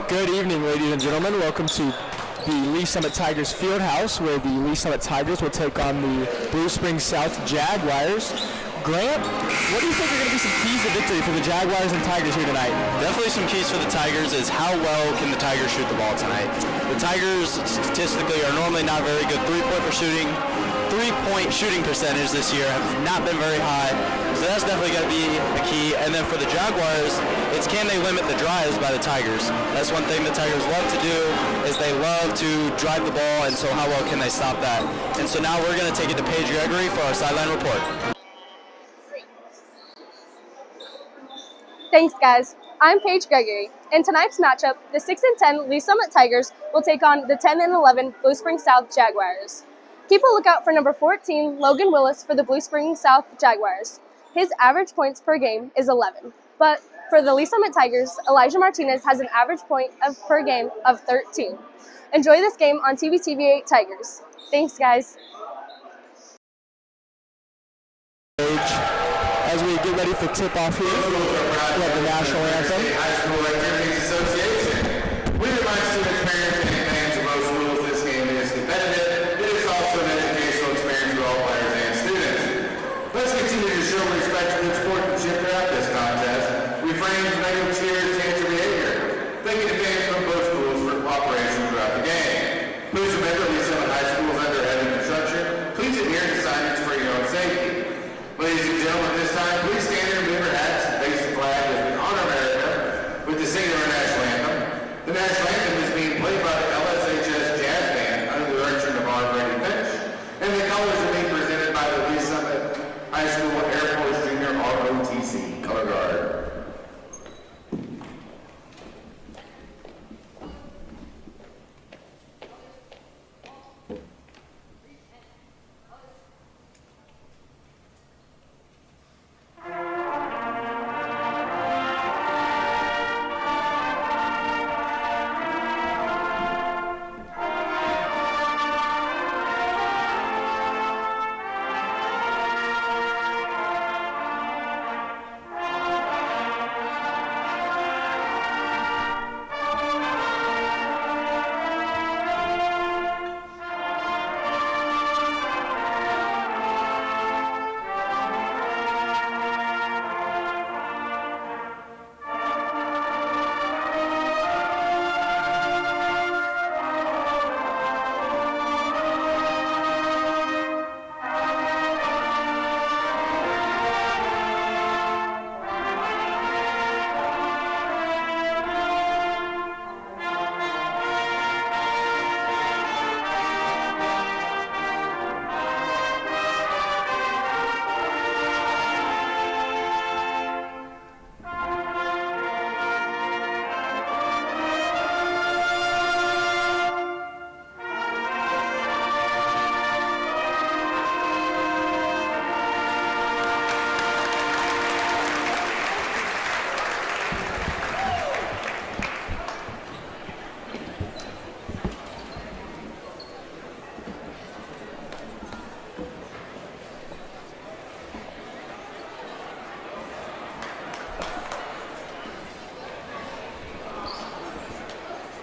Good evening, ladies and gentlemen. Welcome to the Lee Summit Tigers Fieldhouse, where the Lee Summit Tigers will take on the Blue Springs South Jaguars. Grant, what do you think are going to be some keys to victory for the Jaguars and Tigers here tonight? Definitely some keys for the Tigers is how well can the Tigers shoot the ball tonight. The Tigers statistically are normally not very good three-point shooting percentage this year have not been very high, so that's definitely going to be a key. And then for the Jaguars, it's can they limit the drives by the Tigers. That's one thing the Tigers love to do, is they love to drive the ball, and so how well can they stop that? And so now we're going to take it to Paige Gregory for our sideline report. Thanks, guys. I'm Paige Gregory. In tonight's matchup, the 6-10 Lee Summit Tigers will take on the 10-11 Blue Springs South Jaguars. Keep a lookout for number 14, Logan Willis, for the Blue Springs South Jaguars. His average points per game is 11. But for the Lee Summit Tigers, Elijah Martinez has an average point per game of 13. Enjoy this game on TVTV8 Tigers. Thanks, guys. As we get ready for tip-off here, we have the national anthem. High School Activities Association. We remind students, parents, and fans of most rules. This game is competitive. It is also an educational experience for all players and students. Let's continue to show respect and sportsmanship throughout this contest. Refrain from negative cheers, chance your behavior. Thank you to fans from both schools for cooperation throughout the game. Please remember, Lee Summit High School is under heavy construction. Please adhere to signage for your own safety. Ladies and gentlemen, this time, please stand and remove your hats and face the flag as we honor America with the singing of our national anthem. The national anthem is being played by the LSHS Jazz Band under the direction of our Brady Finch, and the colors are being presented by the Lee Summit High School Air Force Junior ROTC Color Guard.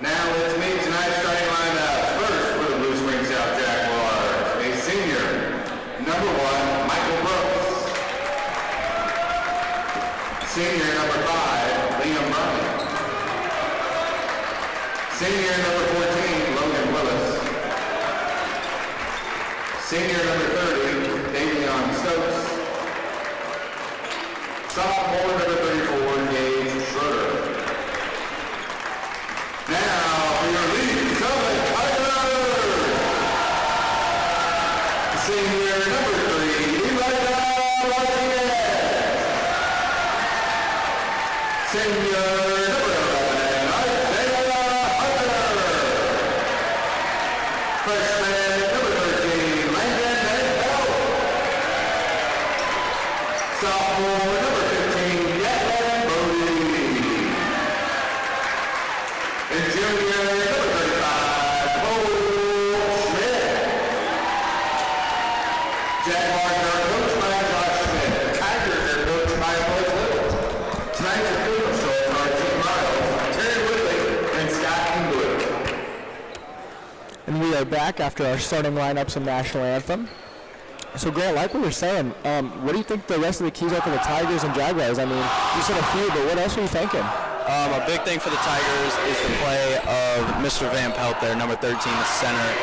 Now let's meet tonight's starting lineup. First for the Blue Springs South Jaguars, a senior, number 1, Michael Brooks. Senior, number 5, Liam Bryan. Senior, number 14, Logan Willis. Senior, number 30, Davion Stokes. Sophomore, number 34, Gage Schroeder. Now, for your Lee Summit Tigers, senior number 3, Elijah Martinez. Senior number 11, Isaiah Hunter. Freshman number 13, Landon And we are back after our starting lineups and national anthem. So, Grant, like we were saying, what do you think the rest of the keys are for the Tigers and Jaguars? I mean, you said a few, but what else are you thinking? A big thing for the Tigers is the play of Mr. Van Pelt there, number 13, the center.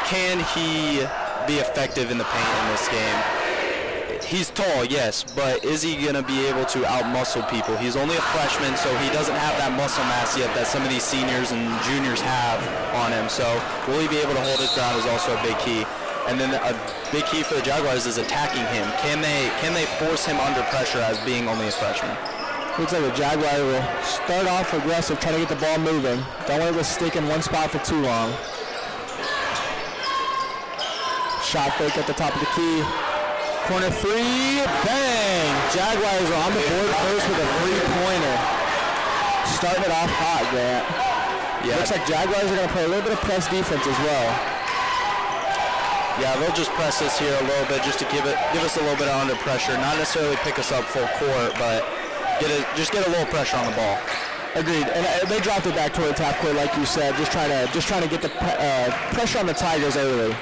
Can he be effective in the paint in this game? He's tall, yes, but is he going to be able to out-muscle people? He's only a freshman, so he doesn't have that muscle mass yet that some of these seniors and juniors have on him. So will he be able to hold his ground is also a big key. And then a big key for the Jaguars is attacking him. Can they force him under pressure as being only a freshman? Looks like the Jaguar will start off aggressive, trying to get the ball moving. Don't want to stick in one spot for too long. Shot fake at the top of the key. Corner three, bang! Jaguars are on the board first with a three-pointer. Starting it off hot, Grant. Yeah. Looks like Jaguars are going to play a little bit of press defense as well. Yeah, they'll just press us here a little bit just to give us a little bit of under pressure. Not necessarily pick us up full court, but just get a little pressure on the ball. Agreed. And they dropped it back towards half court, like you said, just trying to get the pressure on the Tigers early.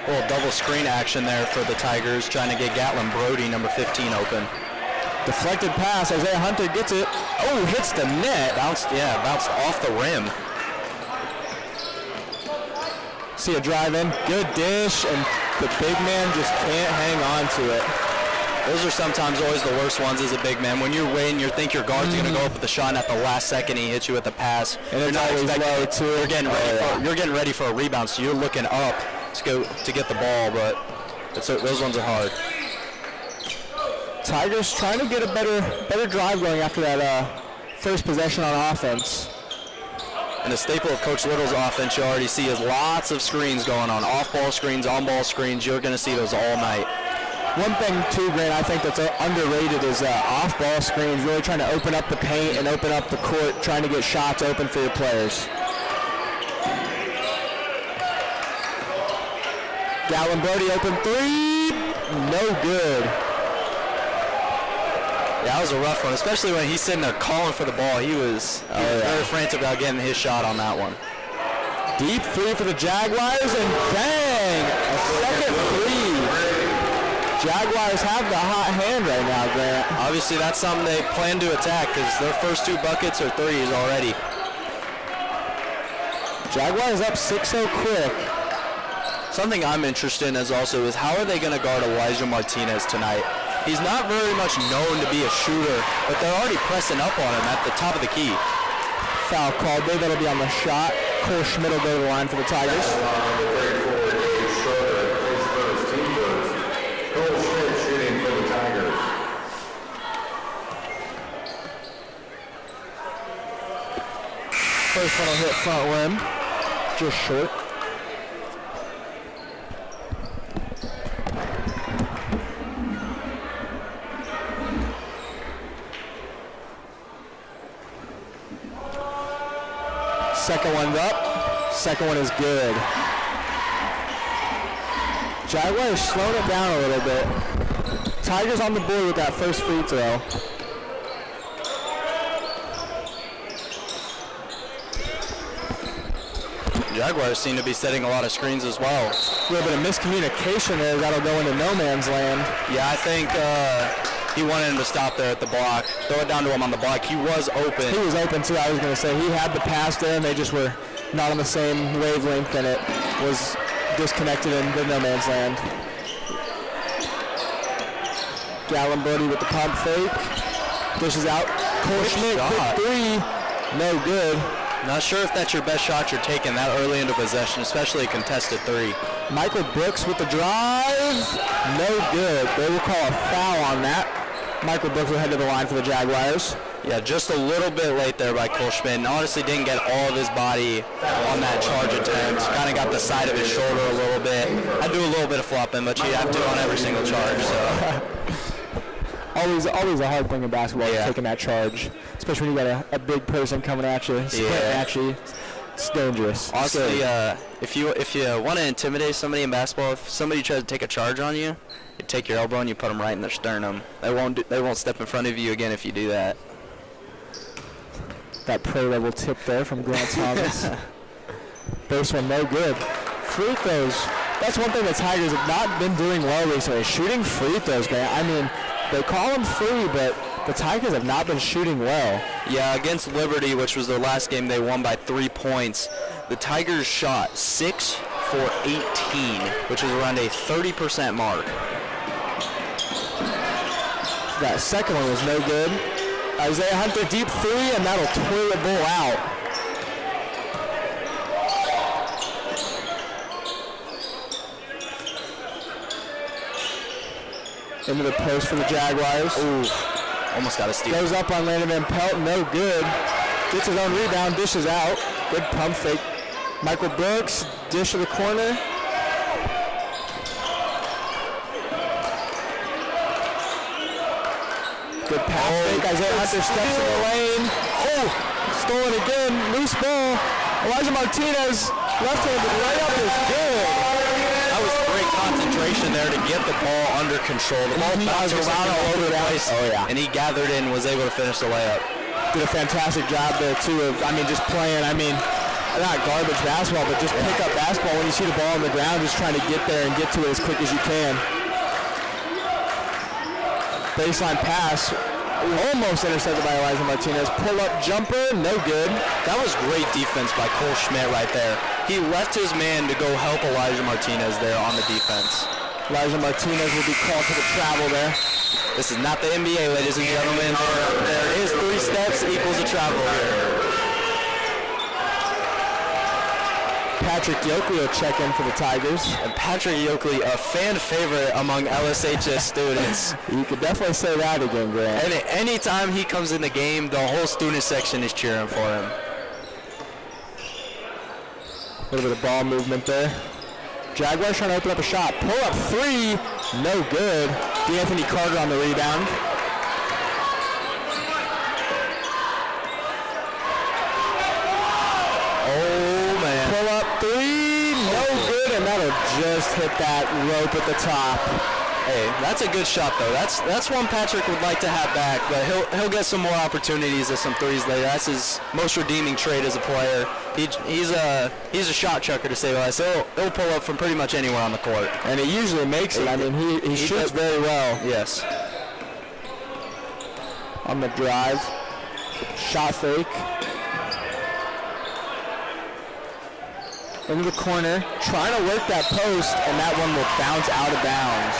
A little double screen action there for the Tigers, trying to get Gatlin Brody, number 15, open. Deflected pass. Isaiah Hunter gets it. Oh, hits the net. Bounced off the rim. See a drive in. Good dish, and the big man just can't hang on to it. Those are sometimes always the worst ones as a big man. When you're waiting, you think your guard's going to go up with the shot, and at the last second he hits you with the pass. And it's always low, too. You're getting ready for a rebound, so you're looking up to get the ball, but those ones are hard. Tigers trying to get a better drive going after that first possession on offense. And the staple of Coach Little's offense you already see is lots of screens going on. Off-ball screens, on-ball screens. You're going to see those all night. One thing, too, Grant, I think that's underrated is off-ball screens, really trying to open up the paint and open up the court, trying to get shots open for your players. Gatlin Brody open three. No good. Yeah, that was a rough one, especially when he's sitting there calling for the ball. He was very frantic about getting his shot on that one. Deep three for the Jaguars, and bang! A second three. Jaguars have the hot hand right now, Grant. Obviously, that's something they plan to attack because their first two buckets are threes already. Jaguars up 6-0 quick. Something I'm interested in is how are they going to guard Elijah Martinez tonight? He's not very much known to be a shooter, but they're already pressing up on him at the top of the key. Foul called there. That'll be on the shot. Cole Schmidt will go to the line for the Tigers. First one will hit front rim. Just short. Second one's up. Second one is good. Jaguars slowing it down a little bit. Tigers on the board with that first free throw. Jaguars seem to be setting a lot of screens as well. A little bit of miscommunication there. That'll go into no man's land. Yeah, I think he wanted him to stop there at the block. Throw it down to him on the block. He was open. He was open too. I was going to say he had the pass there, and they just were not on the same wavelength, and it was disconnected in the no man's land. Gatlin Brody with the pump fake. Dishes out. Cole Schmidt, quick three. No good. Not sure if that's your best shot you're taking that early into possession, especially a contested three. Michael Brooks with the drive. No good. They will call a foul on that. Michael Brooks will head to the line for the Jaguars. Yeah, just a little bit late there by Cole Schmidt, and honestly didn't get all of his body on that charge attempt. Kind of got the side of his shoulder a little bit. I do a little bit of flopping, but you have to on every single charge. So. Always a hard thing in basketball, taking that charge, especially when you got a big person coming at you, sprinting at you. It's dangerous. Honestly, if you want to intimidate somebody in basketball, if somebody tries to take a charge on you, you take your elbow and you put them right in their sternum. They won't step in front of you again if you do that. That pro level tip there from Grant Thomas. First one, no good. Free throws. That's one thing the Tigers have not been doing well recently. Shooting free throws, Grant. I mean, they call them free, but the Tigers have not been shooting well. Yeah, against Liberty, which was their last game, they won by 3 points. The Tigers shot 6 for 18, which is around a 30% mark. That second one was no good. Isaiah Hunter deep three, and that'll toilet bowl out. Into the post for the Jaguars. Ooh, almost got a steal. Goes up on Landon Van Pelt, no good. Gets his own rebound, dishes out. Good pump fake. Michael Brooks, dish to the corner. Good pass fake. Isaiah Hunter steps in the lane. Oh, stolen again. Loose ball. Elijah Martinez, left-handed layup is good. That was great concentration there to get the ball under control. The ball bounced around all over the place, and he gathered in and was able to finish the layup. Did a fantastic job there, too, of, just playing, not garbage basketball, but just pick up basketball when you see the ball on the ground, just trying to get there and get to it as quick as you can. Baseline pass, almost intercepted by Elijah Martinez. Pull-up jumper, no good. That was great defense by Cole Schmidt right there. He left his man to go help Elijah Martinez there on the defense. Elijah Martinez will be called to the travel there. This is not the NBA, ladies and gentlemen. There is 3 steps equals a travel here. Patrick Yoakley will check in for the Tigers. And Patrick Yoakley, a fan favorite among LSHS students. You could definitely say that again, Grant. And anytime he comes in the game, the whole student section is cheering for him. A little bit of ball movement there. Jaguars trying to open up a shot. Pull up three, no good. D'Anthony Carter on the rebound. Oh, man. Pull up three, no good, and that'll just hit that rope at the top. Hey, that's a good shot though. That's one Patrick would like to have back, but he'll get some more opportunities at some threes later. That's his most redeeming trait as a player. He's a shot chucker, to say the least. He'll pull up from pretty much anywhere on the court, and he usually makes it. I mean, he shoots very well. Yes. On the drive, shot fake. Into the corner, trying to work that post, and that one will bounce out of bounds.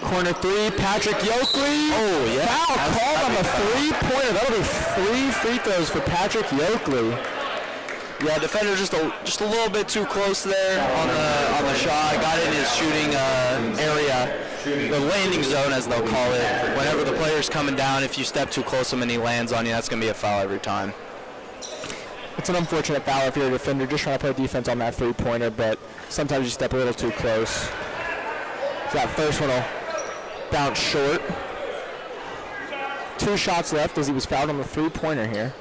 Corner three, Patrick Yoakley. Oh, yeah. Foul called on the three-pointer. That'll be 3 free throws for Patrick Yoakley. Yeah, defender just a little bit too close there on the shot. Got in his shooting area, the landing zone as they'll call it. Whenever the player's coming down, if you step too close to him and he lands on you, that's going to be a foul every time. It's an unfortunate foul if you're a defender just trying to play defense on that three-pointer, but sometimes you step a little too close. So that first one will bounce short. 2 shots left as he was fouled on the three-pointer here.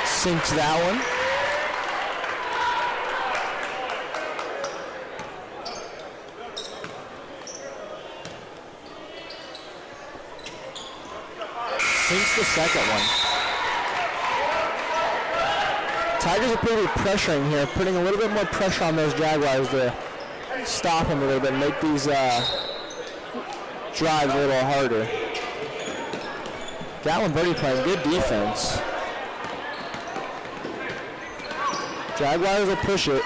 Sinks that one. Sinks the second one. Tigers are pretty pressuring here, putting a little bit more pressure on those Jaguars to stop them a little bit, make these drives a little harder. Gatlin Birdie playing good defense. Jaguars will push it.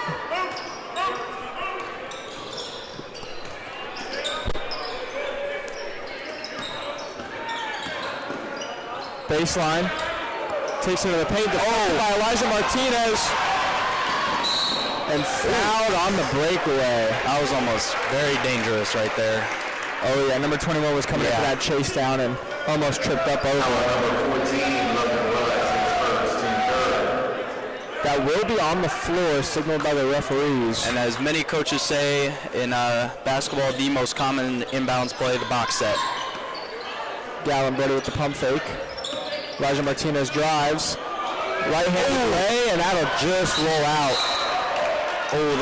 Baseline. Takes it to the paint. Defended by Elijah Martinez. And fouled on the breakaway. That was almost very dangerous right there. Oh yeah, number 21 was coming in for that chase down and almost tripped up over. Number 14, That will be on the floor, signaled by the referees. And as many coaches say in basketball, the most common inbounds play, the box set. Gallon Brody with the pump fake. Elijah Martinez drives. Right-handed play, and that'll just roll out. Oh,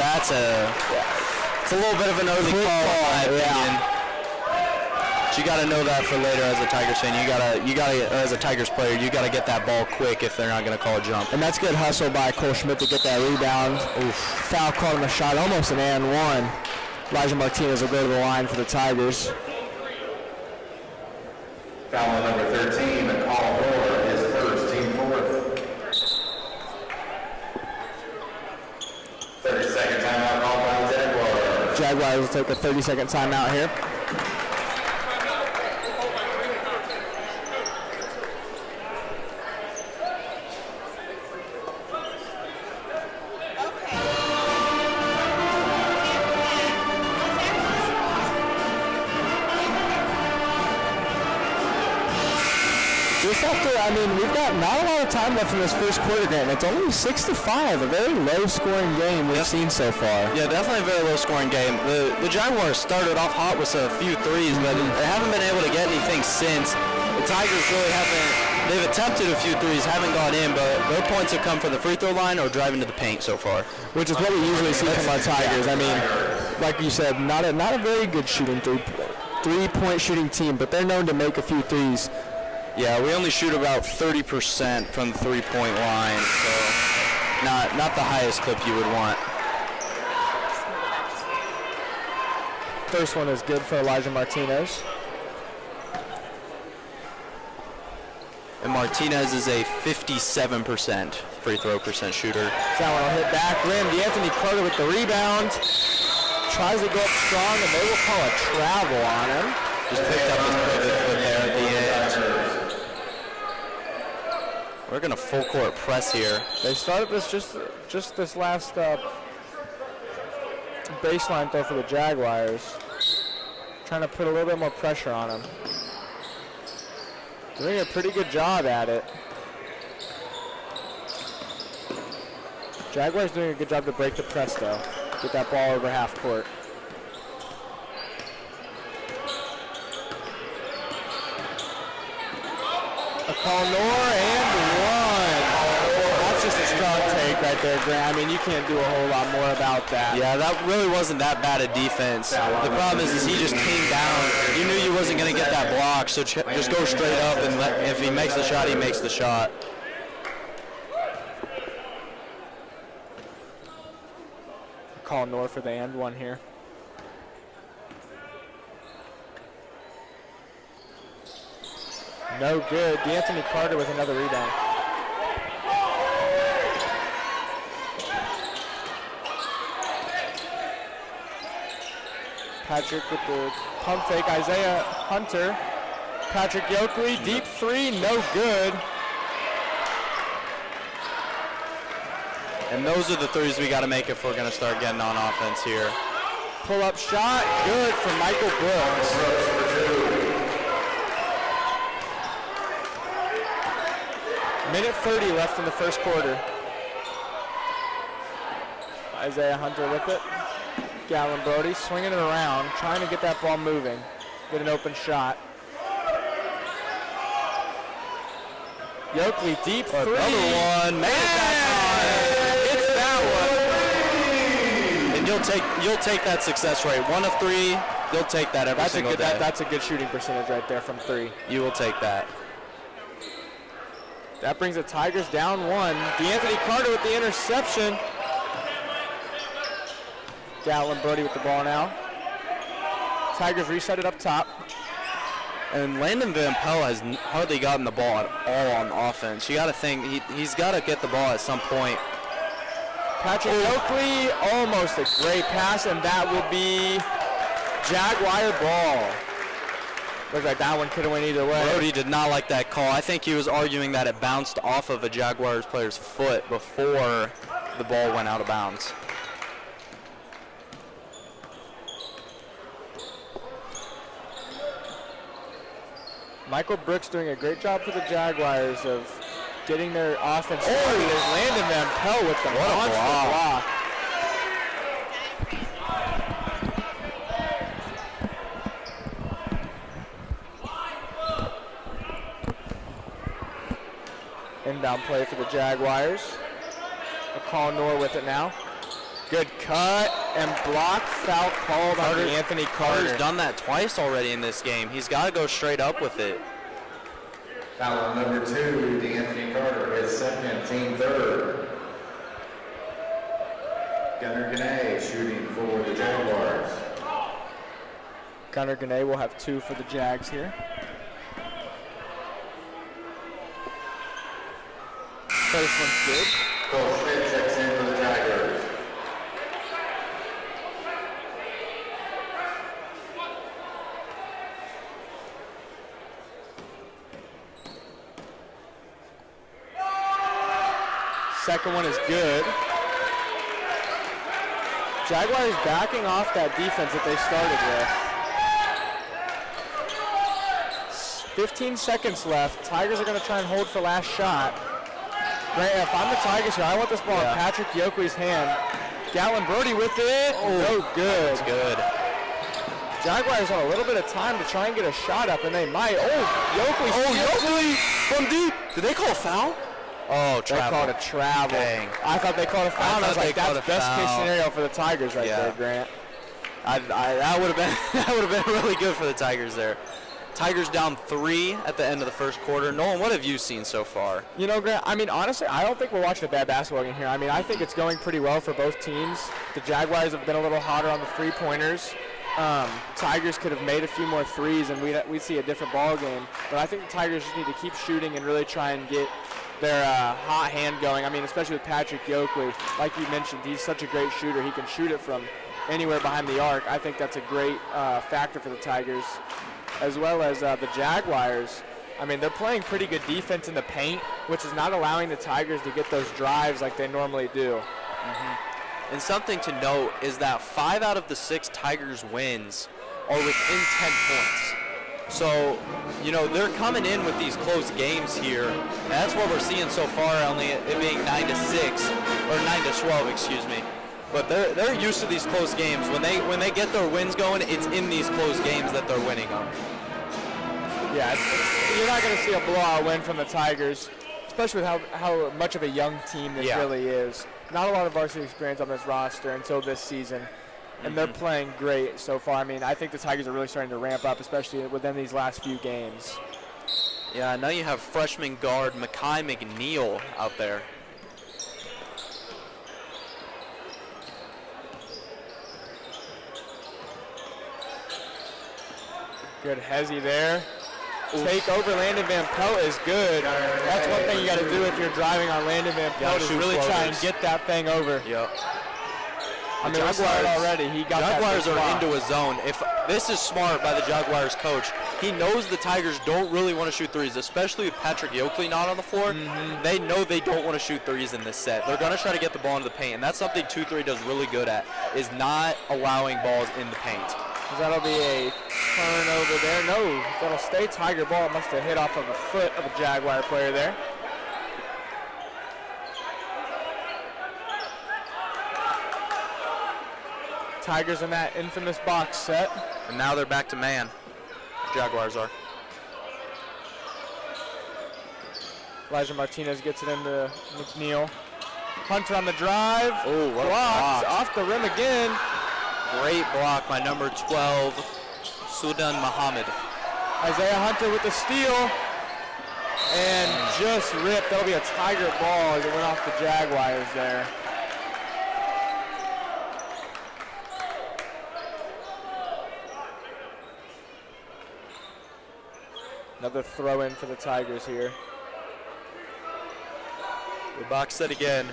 it's a little bit of an early call, in my opinion. But you got to know that for later as a Tigers fan. You gotta, or as a Tigers player, you got to get that ball quick if they're not going to call a jump. And that's good hustle by Cole Schmidt to get that rebound. Oof. Foul called him a shot, almost an and one. Elijah Martinez will go to the line for the Tigers. Foul on number 13, the call for his first, team fourth. 30-second timeout called by the Jaguars. Jaguars will take a 30-second timeout here. We've got not a lot of time left in this first quarter, Grant. It's only 6-5, a very low-scoring game we've seen so far. Yeah, definitely a very low-scoring game. The Jaguars started off hot with a few threes, but they haven't been able to get anything since. The Tigers really haven't. They've attempted a few threes, haven't gone in, but their points have come from the free throw line or driving to the paint so far. Which is what we usually see from our Tigers. I mean, like you said, not a very good shooting three-point shooting team, but they're known to make a few threes. Yeah, we only shoot about 30% from the three-point line, so not the highest clip you would want. First one is good for Elijah Martinez. And Martinez is a 57% free throw percent shooter. That one will hit back rim. D'Anthony Carter with the rebound. Tries to go up strong, and they will call a travel on him. Just picked up his pivot foot there at the end. We're going to full court press here. They started this just this last baseline throw for the Jaguars. Trying to put a little bit more pressure on them. Doing a pretty good job at it. Jaguars doing a good job to break the press though. Get that ball over half court. Kalnor and one. That's just a strong take right there, Grant. I mean, you can't do a whole lot more about that. Yeah, that really wasn't that bad a defense. The problem is he just came down. You knew he wasn't going to get that block, so just go straight up, and if he makes the shot, he makes the shot. Kalnor for the and one here. No good. D'Anthony Carter with another rebound. Patrick with the pump fake. Isaiah Hunter. Patrick Yoakley, deep three, no good. And those are the threes we got to make if we're going to start getting on offense here. Pull-up shot, good for Michael Brooks. Minute 30 left in the first quarter. Isaiah Hunter with it. Gallon Brody swinging it around, trying to get that ball moving. Get an open shot. Yoakley deep three. Another one. Made it that time. It's that one. And you'll take that success rate. 1 of 3. You'll take that every single day. That's a good shooting percentage right there from 3. You will take that. That brings the Tigers down 1. D'Anthony Carter with the interception. Gallon Brody with the ball now. Tigers reset it up top. And Landon Van Pelt has hardly gotten the ball at all on offense. You got to think he's got to get the ball at some point. Patrick Oakley, almost a great pass, and that will be Jaguar ball. Looks like that one could have went either way. Brody did not like that call. I think he was arguing that it bounced off of a Jaguars player's foot before the ball went out of bounds. Michael Brooks doing a great job for the Jaguars of getting their offense started. There's Landon Van Pelt with the monster block. Inbound play for the Jaguars. Kalnor with it now. Good cut and block, foul called on Anthony Carter. Carter's done that twice already in this game. He's got to go straight up with it. Foul on number 2, Anthony Carter, his second, team third. Gunnar Gane shooting for the Jaguars. Gunnar Gane will have 2 for the Jags here. First one's good. Cole Schmidt checks in for the Tigers. Second one is good. Jaguars backing off that defense that they started with. 15 seconds left. Tigers are going to try and hold for last shot. Grant, if I'm the Tigers here, I want this ball in Patrick Yokley's hand. Gallon Brody with it. Oh, no good. That's good. Jaguars have a little bit of time to try and get a shot up, and they might. Oh, Yokley. Yokley from deep. Did they call a foul? Oh, They travel. called a travel. Dang. I thought they called a foul. And I was like, that's best case foul. scenario for the Tigers right there, Grant. That would have been that would have been really good for the Tigers there. Tigers down 3 at the end of the first quarter. Nolan, what have you seen so far? You know, Grant, I mean, honestly, I don't think we're watching a bad basketball game here. I mean, I think it's going pretty well for both teams. The Jaguars have been a little hotter on the three-pointers. Tigers could have made a few more threes, and we'd see a different ball game. But I think the Tigers just need to keep shooting and really try and get their hot hand going. I mean, especially with Patrick Yokley. Like you mentioned, he's such a great shooter. He can shoot it from anywhere behind the arc. I think that's a great factor for the Tigers, as well as the Jaguars. I mean, they're playing pretty good defense in the paint, which is not allowing the Tigers to get those drives like they normally do. And something to note is that 5 out of the 6 Tigers wins are within 10 points. So, you know, they're coming in with these close games here, and that's what we're seeing so far, only it being 9-6, or 9-12, excuse me. But they're used to these close games. When they get their wins going, it's in these close games that they're winning them. Yeah, you're not going to see a blowout win from the Tigers, especially with how much of a young team this really is. Not a lot of varsity experience on this roster until this season, and they're playing great so far. I mean, I think the Tigers are really starting to ramp up, especially within these last few games. Yeah, now you have freshman guard Mekhi McNeil out there. Good Hezzy there. Take over Landon Van Pelt is good. That's one thing you got to do if you're driving on Landon Van Pelt is really try and get that thing over. Yep. I mean, we saw it already. He got Jaguars that are block. into a zone. If this is smart by the Jaguars coach, he knows the Tigers don't really want to shoot threes, especially with Patrick Yokley not on the floor. They know they don't want to shoot threes in this set. They're going to try to get the ball into the paint, and that's something 2-3 does really good at, is not allowing balls in the paint. That'll be a turnover there. No, that'll stay Tiger ball. It must have hit off of a foot of a Jaguar player there. Tigers in that infamous box set. And now they're back to man. Jaguars are. Elijah Martinez gets it into McNeil. Hunter on the drive. Oh, what a blocked block. off the rim again. Great block by number 12, Sudan Muhammad. Isaiah Hunter with the steal. And just ripped. That'll be a Tiger ball as it went off the Jaguars there. Another throw in for the Tigers here. The box set again.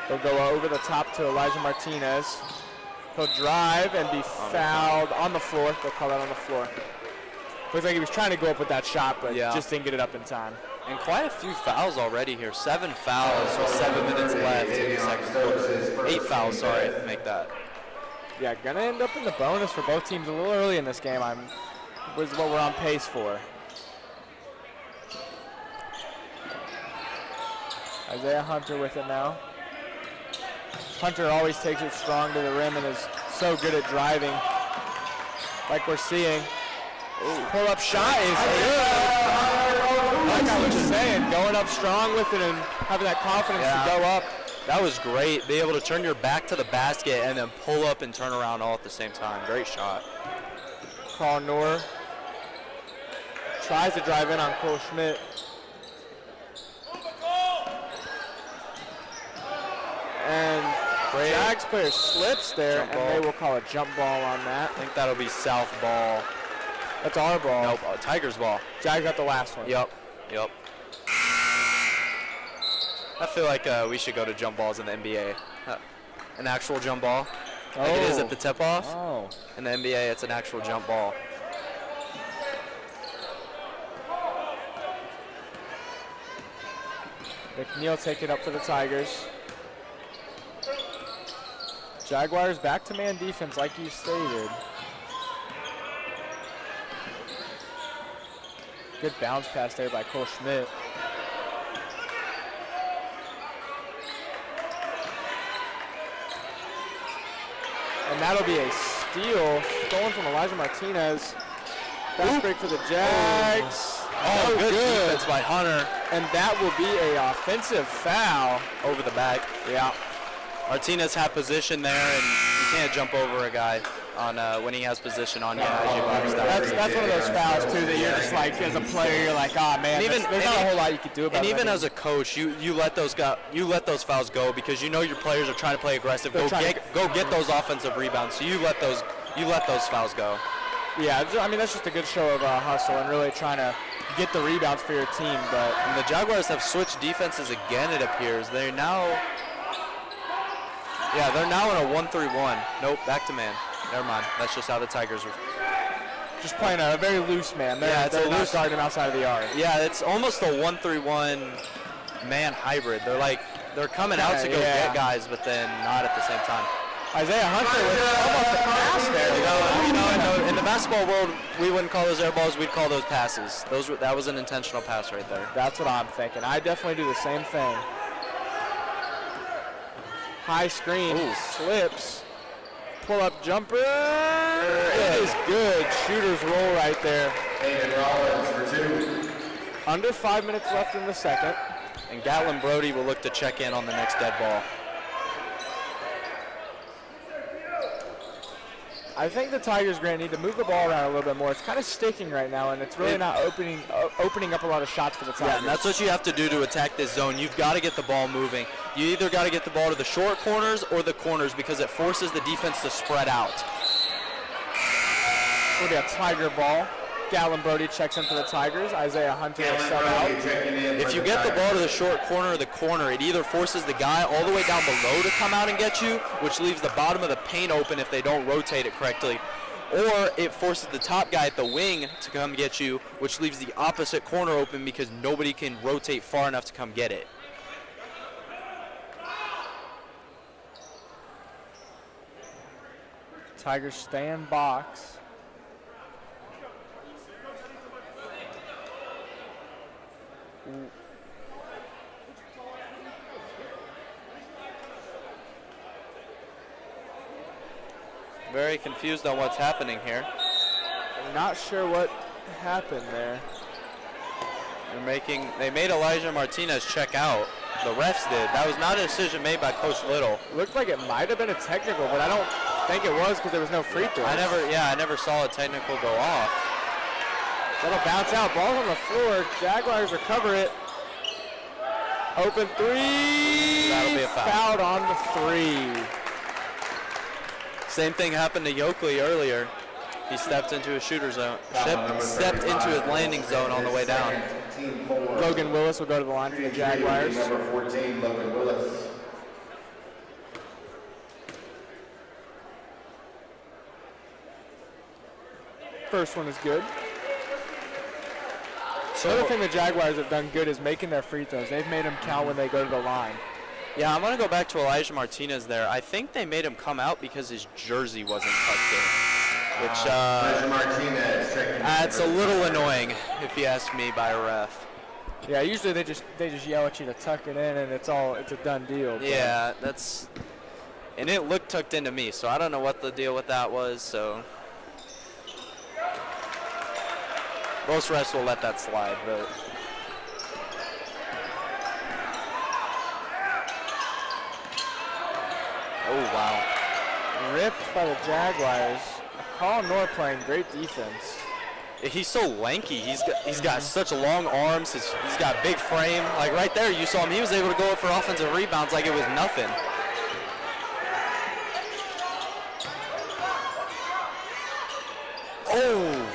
They'll go over the top to Elijah Martinez. He'll drive and be fouled on the floor. They'll call that on the floor. Looks like he was trying to go up with that shot, but just didn't get it up in time. And quite a few fouls already here. 7 fouls with 7 minutes left in the second quarter. 8 fouls, sorry, make that. Yeah, gonna end up in the bonus for both teams a little early in this game. Was what we're on pace for. Isaiah Hunter with it now. Hunter always takes it strong to the rim and is so good at driving, like we're seeing. Pull-up shot is good. Like I was saying, going up strong with it and having that confidence to go up. That was great. Be able to turn your back to the basket and then pull up and turn around all at the same time. Great shot. Carl Noor tries to drive in on Cole Schmidt. And Jags player slips there, and they will call a jump ball on that. I think that'll be South ball. That's our ball. Nope, Tigers ball. Jags got the last one. Yep. I feel like we should go to jump balls in the NBA. An actual jump ball, like it is at the tip-off. Oh. In the NBA, it's an actual jump ball. McNeil take it up for the Tigers. Jaguars back to man defense like you stated. Good bounce pass there by Cole Schmidt. And that'll be a steal. Stolen from Elijah Martinez. Fast break for the Jags. Oh, good defense by Hunter. And that will be a offensive foul. Over the back. Yeah. Martinez had position there, and you can't jump over a guy on when he has position on you. That's one of those fouls too that you're just like, as a player, you're like, ah, man, there's not a whole lot you can do about it. And even as a coach, you let those fouls go because you know your players are trying to play aggressive. Go get those offensive rebounds. So you let those fouls go. Yeah, I mean that's just a good show of hustle and really trying to get the rebounds for your team. But and the Jaguars have switched defenses again. It appears they're now in a 1-3-1. Nope, back to man. Never mind. That's just how the Tigers are. Just playing a very loose man. They're not guarding him outside of the yard. Yeah, it's almost a 1-3-1 man hybrid. They're coming out to go get guys, but then not at the same time. Isaiah Hunter with almost a pass there. In the basketball world, we wouldn't call those air balls. We'd call those passes. That was an intentional pass right there. That's what I'm thinking. I definitely do the same thing. High screen, slips, pull up jumper, it is good. Shooter's roll right there. Under 5 minutes left in the second. And Gatlin Brody will look to check in on the next dead ball. I think the Tigers, Grant, need to move the ball around a little bit more. It's kind of sticking right now, and it's really not opening up a lot of shots for the Tigers. Yeah, and that's what you have to do to attack this zone. You've got to get the ball moving. You either got to get the ball to the short corners or the corners because it forces the defense to spread out. It'll be a Tiger ball. Gallon Brody checks in for the Tigers. Isaiah Hunter will sub out. If you get the ball to the short corner or the corner, it either forces the guy all the way down below to come out and get you, which leaves the bottom of the paint open if they don't rotate it correctly, or it forces the top guy at the wing to come get you, which leaves the opposite corner open because nobody can rotate far enough to come get it. Tigers stay in box. Very confused on what's happening here. I'm not sure what happened there. They made Elijah Martinez check out. The refs did. That was not a decision made by Coach Little. Looked like it might have been a technical, but I don't think it was because there was no free throw. I never saw a technical go off. That'll bounce out. Ball's on the floor. Jaguars recover it. Open three. That'll be a foul. Fouled on the three. Same thing happened to Yoakley earlier. He stepped into his shooter zone. Stepped into his landing zone on the way down. Logan Willis will go to the line for the Jaguars. Number 14, Logan Willis. First one is good. The other thing the Jaguars have done good is making their free throws. They've made them count when they go to the line. Yeah, I'm going to go back to Elijah Martinez there. I think they made him come out because his jersey wasn't tucked in, which Elijah Martinez checking. That's a little annoying, if you ask me, by a ref. Yeah, usually they just yell at you to tuck it in, and it's a done deal. Yeah, and it looked tucked into me, so I don't know what the deal with that was. So most refs will let that slide, but Oh, wow. Ripped by the Jaguars. Colin Noor playing great defense. He's so lanky. He's got such long arms. He's got big frame. Like right there, you saw him. He was able to go up for offensive rebounds like it was nothing. Oh.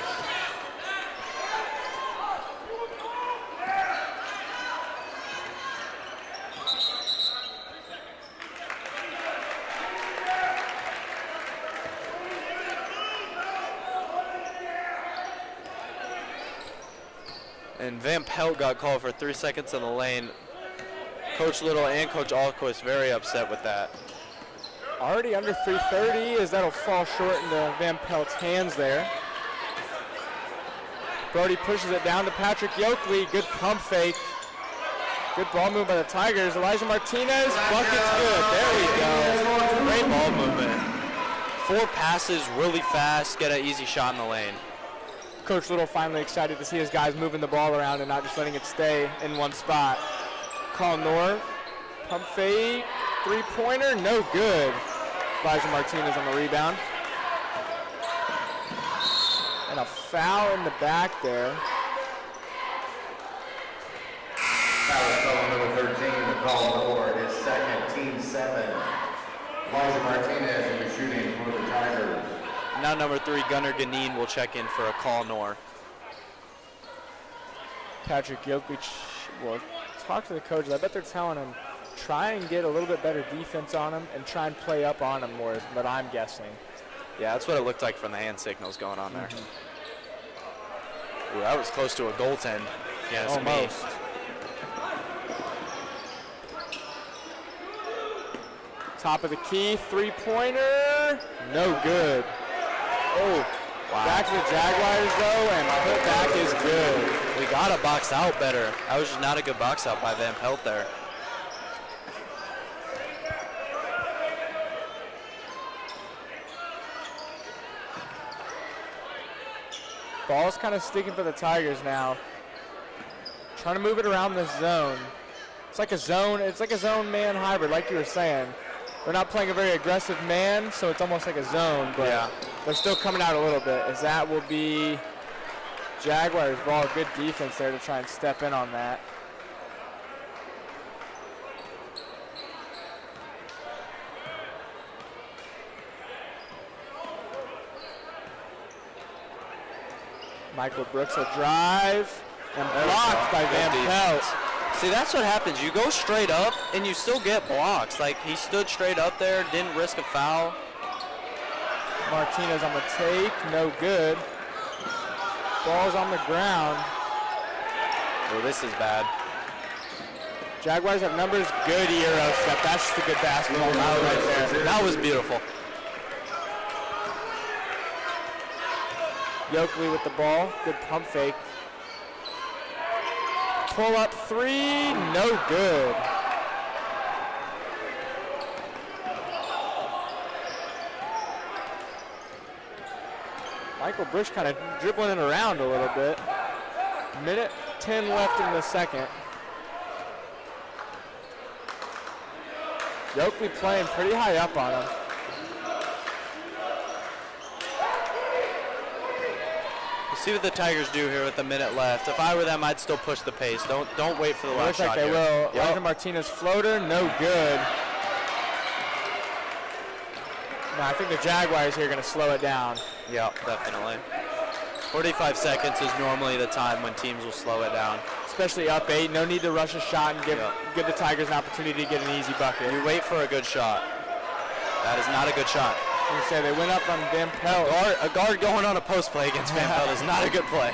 And Van Pelt got called for 3 seconds in the lane. Coach Little and Coach Alquist very upset with that. Already under 3:30 as that'll fall short into Van Pelt's hands there. Brody pushes it down to Patrick Yoakley. Good pump fake. Good ball movement by the Tigers. Elijah Martinez, bucket's good. There we go. Great ball movement. 4 passes really fast, get an easy shot in the lane. Coach Little finally excited to see his guys moving the ball around and not just letting it stay in one spot. Colin Noor, pump fake, three-pointer, no good. Elijah Martinez on the rebound. And a foul in the back there. Foul is called number 13 to Colin Noor, his second, team 7. Elijah Martinez will be shooting for the Tigers. Now number 3, Gunnar Ganin will check in for a call Noor. Patrick Yoakley will talk to the coach. I bet they're telling him, try and get a little bit better defense on him and try and play up on him more, but I'm guessing. Yeah, that's what it looked like from the hand signals going on there. Ooh, that was close to a goaltend. Yeah, it's almost. Top of the key, three-pointer, no good. Oh, wow. Back to the Jaguars though, and putback is good. We got to box out better. That was just not a good box out by Van Pelt there. Ball's kind of sticking for the Tigers now. Trying to move it around this zone. It's like a zone man hybrid, like you were saying. They're not playing a very aggressive man, so it's almost like a zone, but yeah, they're still coming out a little bit, as that will be Jaguars ball. Good defense there to try and step in on that. Michael Brooks will drive and blocked by Van Pelt. See, that's what happens. You go straight up and you still get blocks. Like, he stood straight up there, didn't risk a foul. Martinez on the take, no good. Ball's on the ground. Oh, this is bad. Jaguars have numbers, good Euro step. That's just a good basketball foul right there. That was beautiful. Yoakley with the ball, good pump fake. Pull up three, no good. Michael Bush kind of dribbling it around a little bit. Minute 10 left in the second. Yoakley playing pretty high up on him. See what the Tigers do here with a minute left. If I were them, I'd still push the pace. Don't wait for the last shot. Looks like they will. Elijah Martinez floater, no good. No, I think the Jaguars here are going to slow it down. Yeah, definitely. 45 seconds is normally the time when teams will slow it down. Especially up 8. No need to rush a shot and give the Tigers an opportunity to get an easy bucket. You wait for a good shot. That is not a good shot. You say they went up on Van Pelt. A guard going on a post play against Van Pelt is not a good play.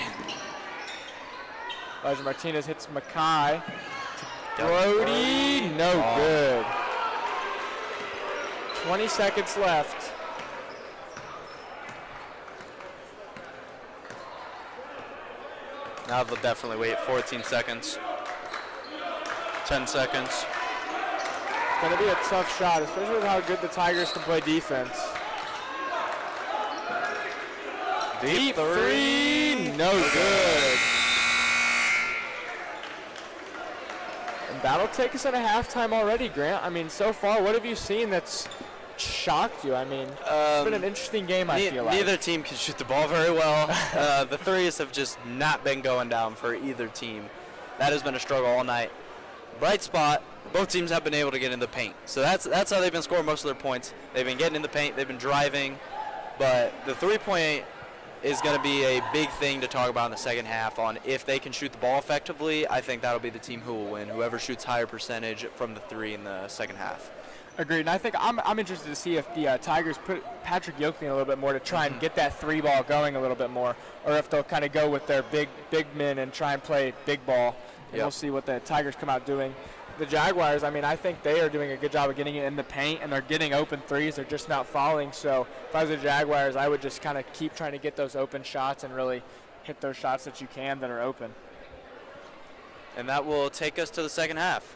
Elijah Martinez hits Mackay. Brody, no good. 20 seconds left. Now they'll definitely wait 14 seconds. 10 seconds. It's going to be a tough shot, especially with how good the Tigers can play defense. Deep three, no good. And that'll take us at a halftime already, Grant. I mean, so far, what have you seen that's shocked you? I mean, it's been an interesting game, I feel like. Neither team can shoot the ball very well. The threes have just not been going down for either team. That has been a struggle all night. Bright spot, both teams have been able to get in the paint. So that's how they've been scoring most of their points. They've been getting in the paint, they've been driving. But the three-point is going to be a big thing to talk about in the second half on if they can shoot the ball effectively. I think that'll be the team who will win, whoever shoots higher percentage from the three in the second half. Agreed, and I think I'm interested to see if the Tigers put Patrick Yoakley in a little bit more to try and get that three ball going a little bit more, or if they'll kind of go with their big men and try and play big ball. And we'll see what the Tigers come out doing. The Jaguars, I mean, I think they are doing a good job of getting it in the paint, and they're getting open threes. They're just not falling. So if I was the Jaguars, I would just kind of keep trying to get those open shots and really hit those shots that you can that are open. And that will take us to the second half.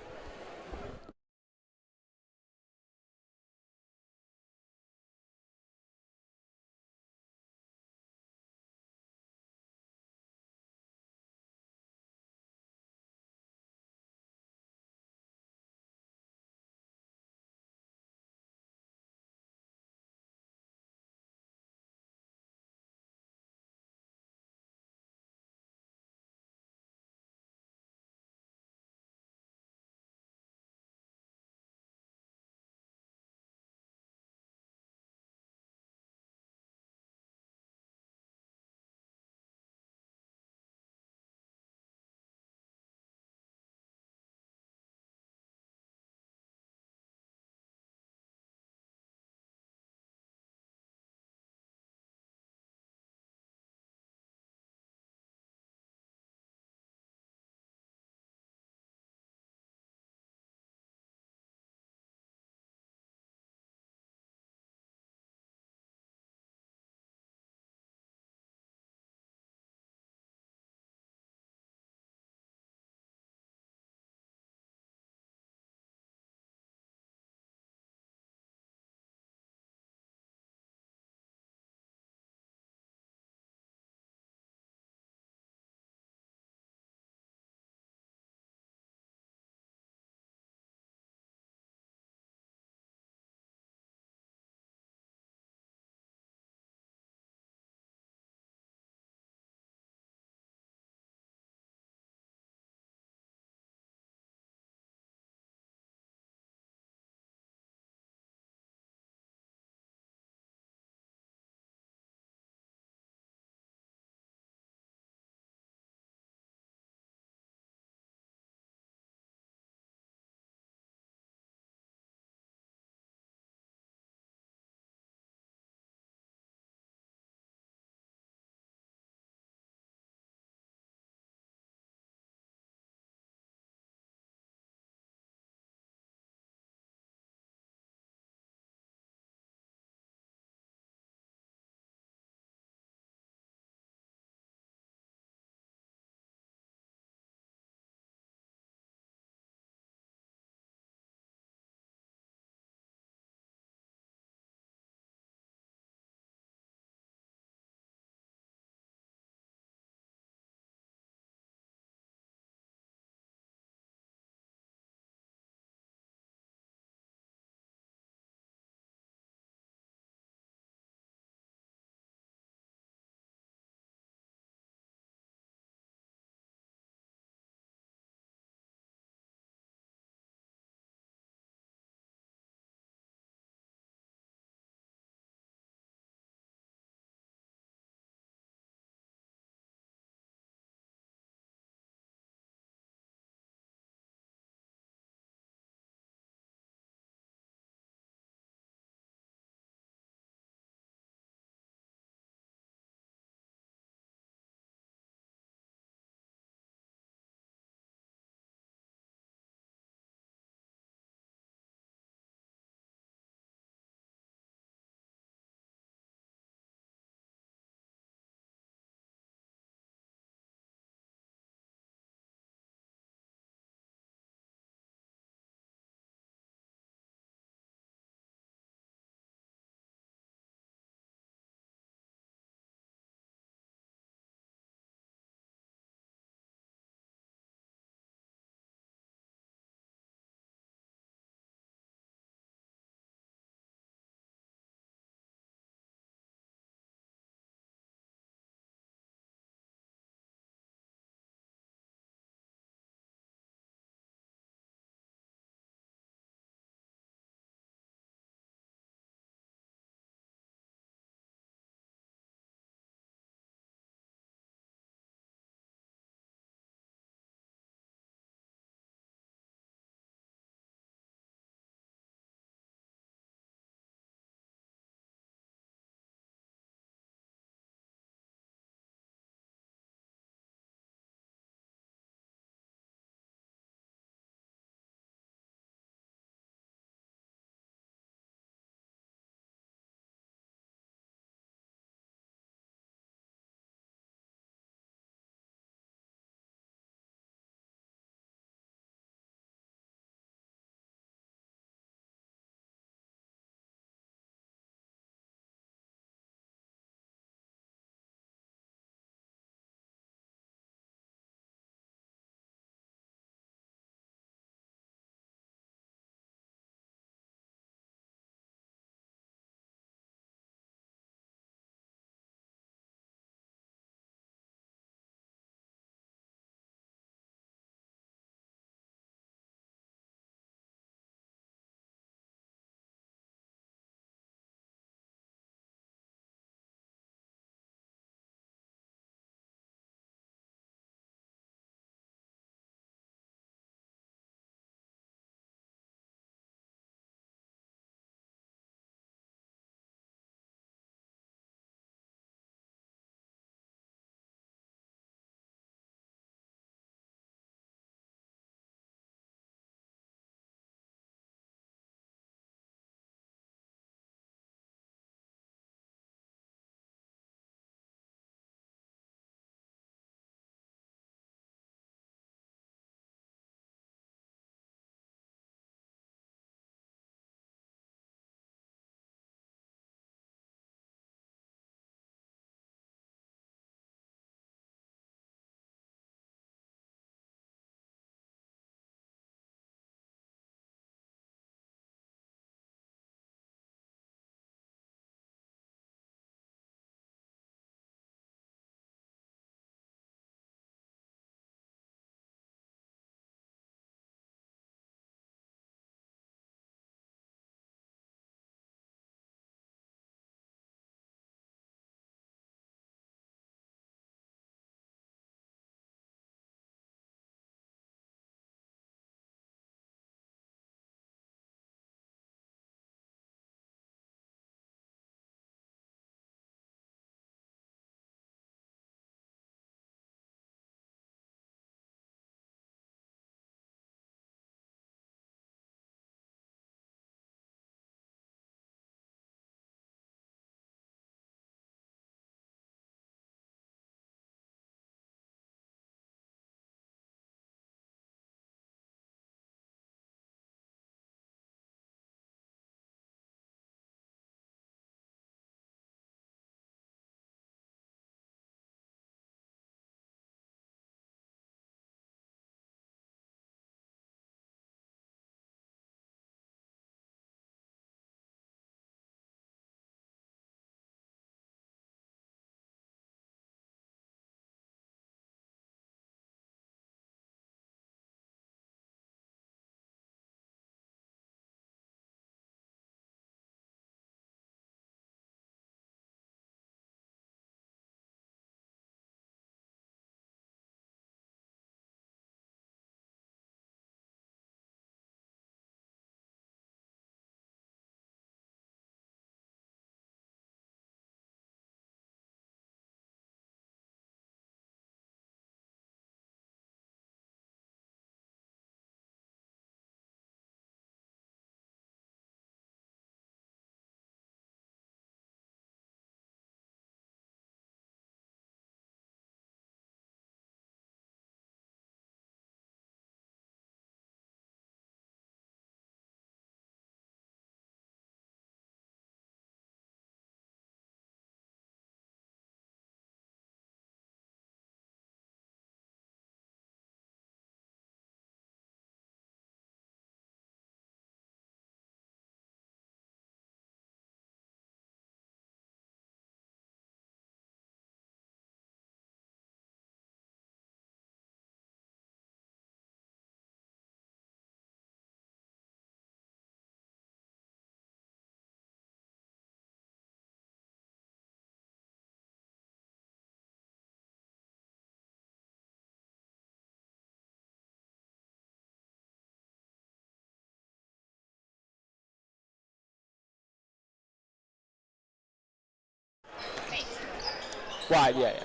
Wide, yeah.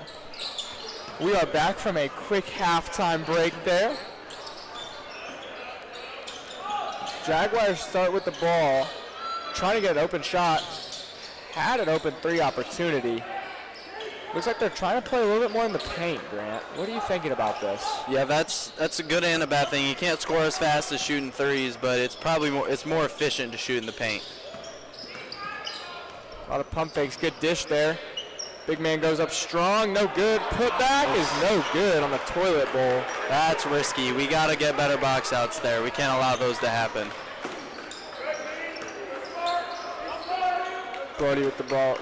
We are back from a quick halftime break there. Jaguars start with the ball, trying to get an open shot. Had an open three opportunity. Looks like they're trying to play a little bit more in the paint, Grant. What are you thinking about this? Yeah, that's a good and a bad thing. You can't score as fast as shooting threes, but it's probably more efficient to shoot in the paint. A lot of pump fakes. Good dish there. Big man goes up strong. No good. Putback is no good on the toilet bowl. That's risky. We got to get better box outs there. We can't allow those to happen. Brody with the ball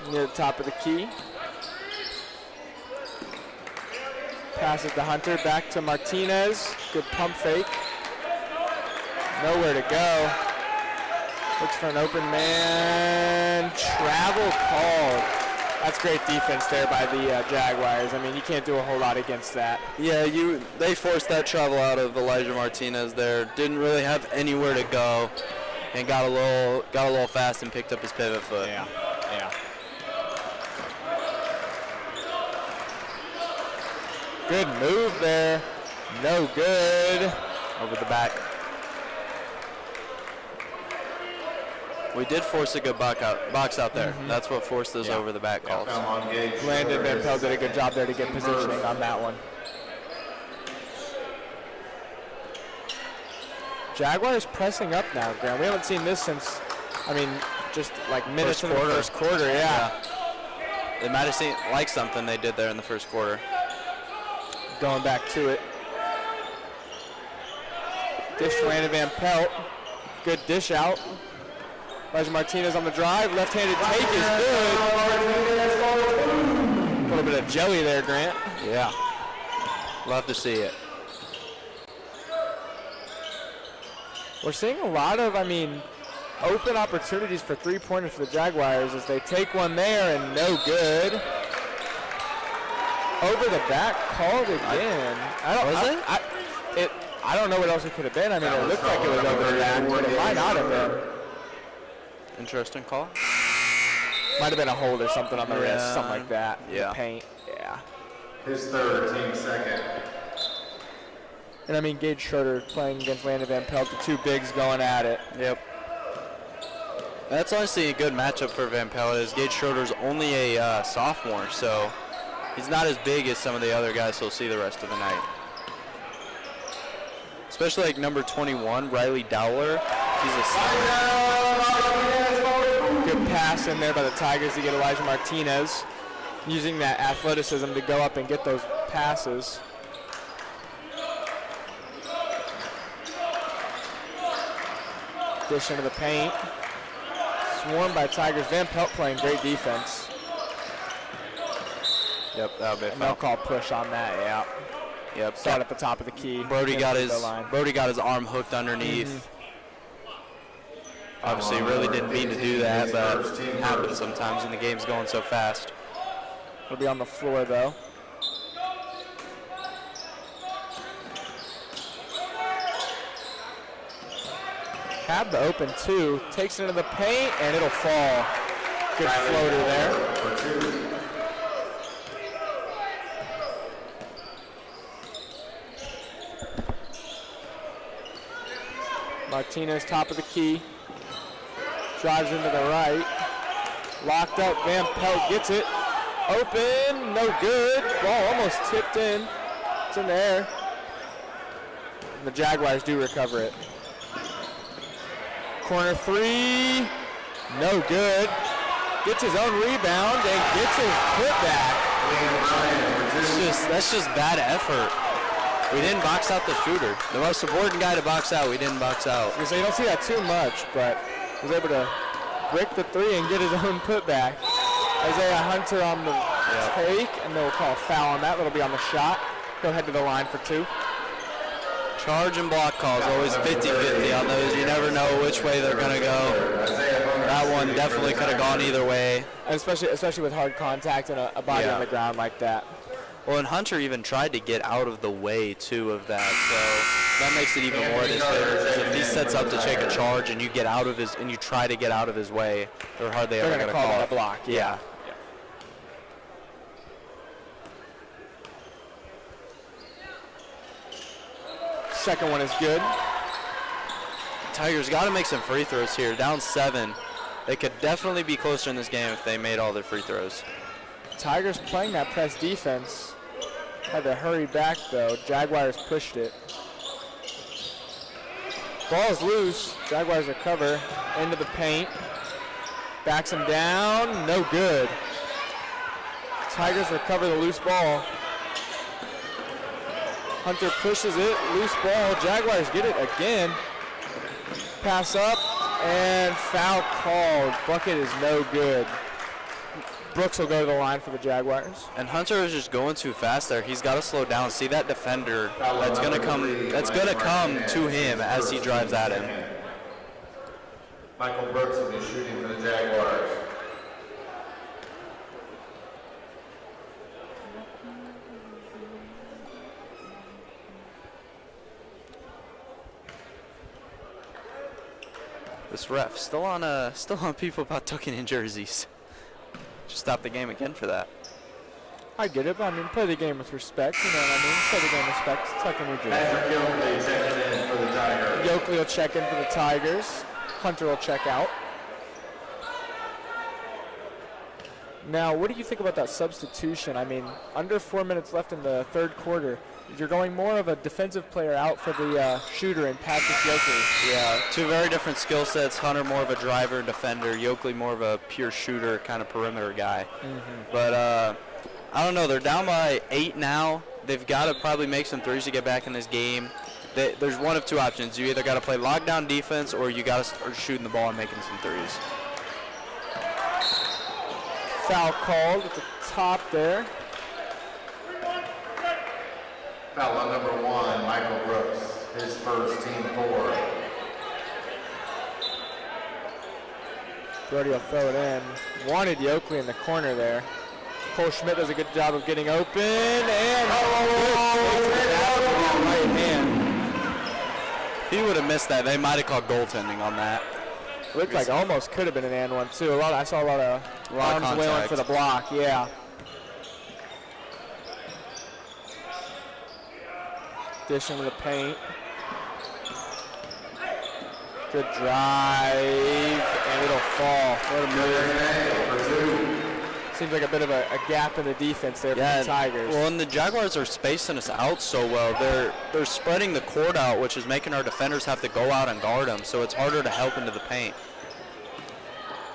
near the top of the key. Passes to Hunter. Back to Martinez. Good pump fake. Nowhere to go. Looks for an open man. Travel called. That's great defense there by the Jaguars. I mean, you can't do a whole lot against that. Yeah, they forced that travel out of Elijah Martinez there. Didn't really have anywhere to go, and got a little fast and picked up his pivot foot. Yeah. Good move there. No good. Over the back. We did force a good box out there. That's what forced those over the back calls. Landon Van Pelt did a good job there to get positioning on that one. Jaguars pressing up now, Graham. We haven't seen this since, just like minutes in the first quarter. Yeah. They might have seen something they did there in the first quarter. Going back to it. Dish to Landon Van Pelt. Good dish out. Elijah Martinez on the drive. Left-handed take is good. A little bit of jelly there, Grant. Yeah. Love to see it. We're seeing a lot of, open opportunities for three-pointers for the Jaguars as they take one there and no good. Over the back, called again. I don't know what else it could have been. It looked like it was over the back, but it might not have been. Interesting call. Might have been a hold or something on the wrist, something like that. Yeah. The paint. Yeah. His third, team second. And Gage Schroeder playing against Landon Van Pelt, the two bigs going at it. Yep. That's honestly a good matchup for Van Pelt. As Gage Schroeder's only a sophomore, so he's not as big as some of the other guys he'll see the rest of the night. Especially like number 21, Riley Dowler. He's a good pass in there by the Tigers to get Elijah Martinez, using that athleticism to go up and get those passes. Dish into the paint. Swarmed by Tigers. Van Pelt playing great defense. Yep, that would be a and foul. they'll call push on that, yeah. Yep. Start at the top of the key. Brody got his arm hooked underneath. Obviously, really didn't mean to do that, but it happens sometimes when the game's going so fast. He'll be on the floor, though. Had the open two, takes it into the paint, and it'll fall. Good floater there. Martinez, top of the key. Drives into the right. Locked up, Van Pelt gets it. Open, no good. Ball almost tipped in. It's in the air. And the Jaguars do recover it. Corner three, no good. Gets his own rebound and gets his putback. That's just bad effort. We didn't box out the shooter. The most important guy to box out, we didn't box out. So you don't see that too much, but was able to break the three and get his own putback. Isaiah Hunter on the take, and they'll call a foul on that. That'll be on the shot. He'll head to the line for two. Charge and block calls, always 50-50 on those. You never know which way they're going to go. That one definitely could have gone either way. And especially with hard contact and a body on the ground like that. Well, and Hunter even tried to get out of the way, too, of that. So that makes it even more disadvantageous. If he sets up to take a charge and you get out of his, and you try to get out of his way, they're hardly ever going to call it it a block. Yeah. Second one is good. Tigers got to make some free throws here. Down 7. They could definitely be closer in this game if they made all their free throws. Tigers playing that press defense. Had to hurry back, though. Jaguars pushed it. Ball is loose. Jaguars recover into the paint. Backs him down. No good. Tigers recover the loose ball. Hunter pushes it. Loose ball. Jaguars get it again. Pass up and foul called. Bucket is no good. Brooks will go to the line for the Jaguars. And Hunter is just going too fast there. He's got to slow down. See that defender that's going to come. That's going to come to him as he drives at him. Michael Brooks will be shooting for the Jaguars. This ref still on people about tucking in jerseys. Just stop the game again for that. I get it, but I mean, play the game with respect. You know what I mean? Play the game with respect. Tuck in your jersey. Patrick Yoakley checking in for the Tigers. Yoakley will check in for the Tigers. Hunter will check out. Now, what do you think about that substitution? I mean, under 4 minutes left in the third quarter. You're going more of a defensive player out for the shooter in Patrick Yoakley. Yeah, two very different skill sets. Hunter more of a driver and defender. Yoakley more of a pure shooter, kind of perimeter guy. But I don't know. They're down by 8 now. They've got to probably make some threes to get back in this game. There's one of two options. You either got to play lockdown defense or you got to start shooting the ball and making some threes. Foul called at the top there. Foul on number 1, Michael Brooks, his first, team 4. Brody will throw it in. Wanted Yoakley in the corner there. Cole Schmidt does a good job of getting open, and right hand. If he would have missed that, they might have called goaltending on that. Looked like almost could have been an and one too. I saw a lot of arms wailing for the block. Yeah. Dish into the paint. Good drive, and it'll fall. What a move. Seems like a bit of a gap in the defense there for the Tigers. Well, and the Jaguars are spacing us out so well. They're spreading the court out, which is making our defenders have to go out and guard them, so it's harder to help into the paint.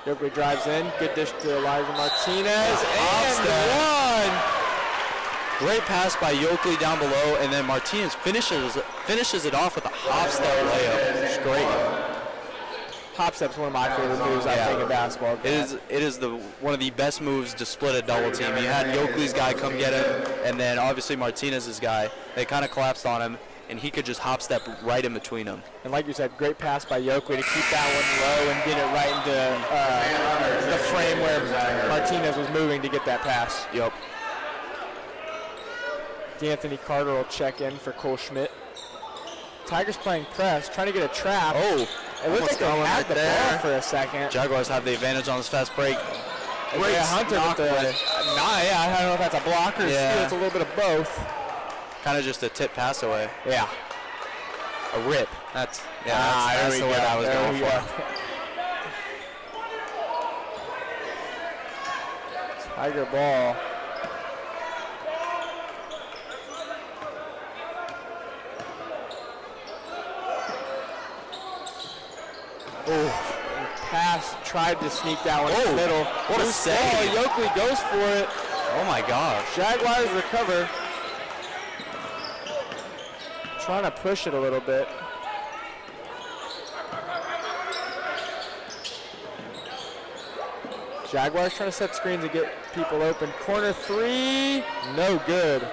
Yoakley drives in. Good dish to Elijah Martinez. And one! Great pass by Yoakley down below, and then Martinez finishes it off with a hop step layup. It's great. Hop step's one of my favorite moves I think in basketball. It is one of the best moves to split a double team. You had Yoakley's guy come get him, and then obviously Martinez's guy. They kind of collapsed on him, and he could just hop step right in between them. And like you said, great pass by Yoakley to keep that one low and get it right into the frame where Martinez was moving to get that pass. Yep. D'Anthony Carter will check in for Cole Schmidt. Tigers playing press, trying to get a trap. Oh, it looked like they had the ball for a second. Jaguars have the advantage on this fast break. Great Hunter with the, I don't know if that's a block or a steal. It's a little bit of both. Kind of just a tip pass away. Yeah. A rip. That's the word I was going for. Tiger ball. Oh, pass, tried to sneak that one in the middle. What a save. Yoakley goes for it. Oh my gosh. Jaguars recover. Trying to push it a little bit. Jaguars trying to set screens and get people open. Corner 3, no good.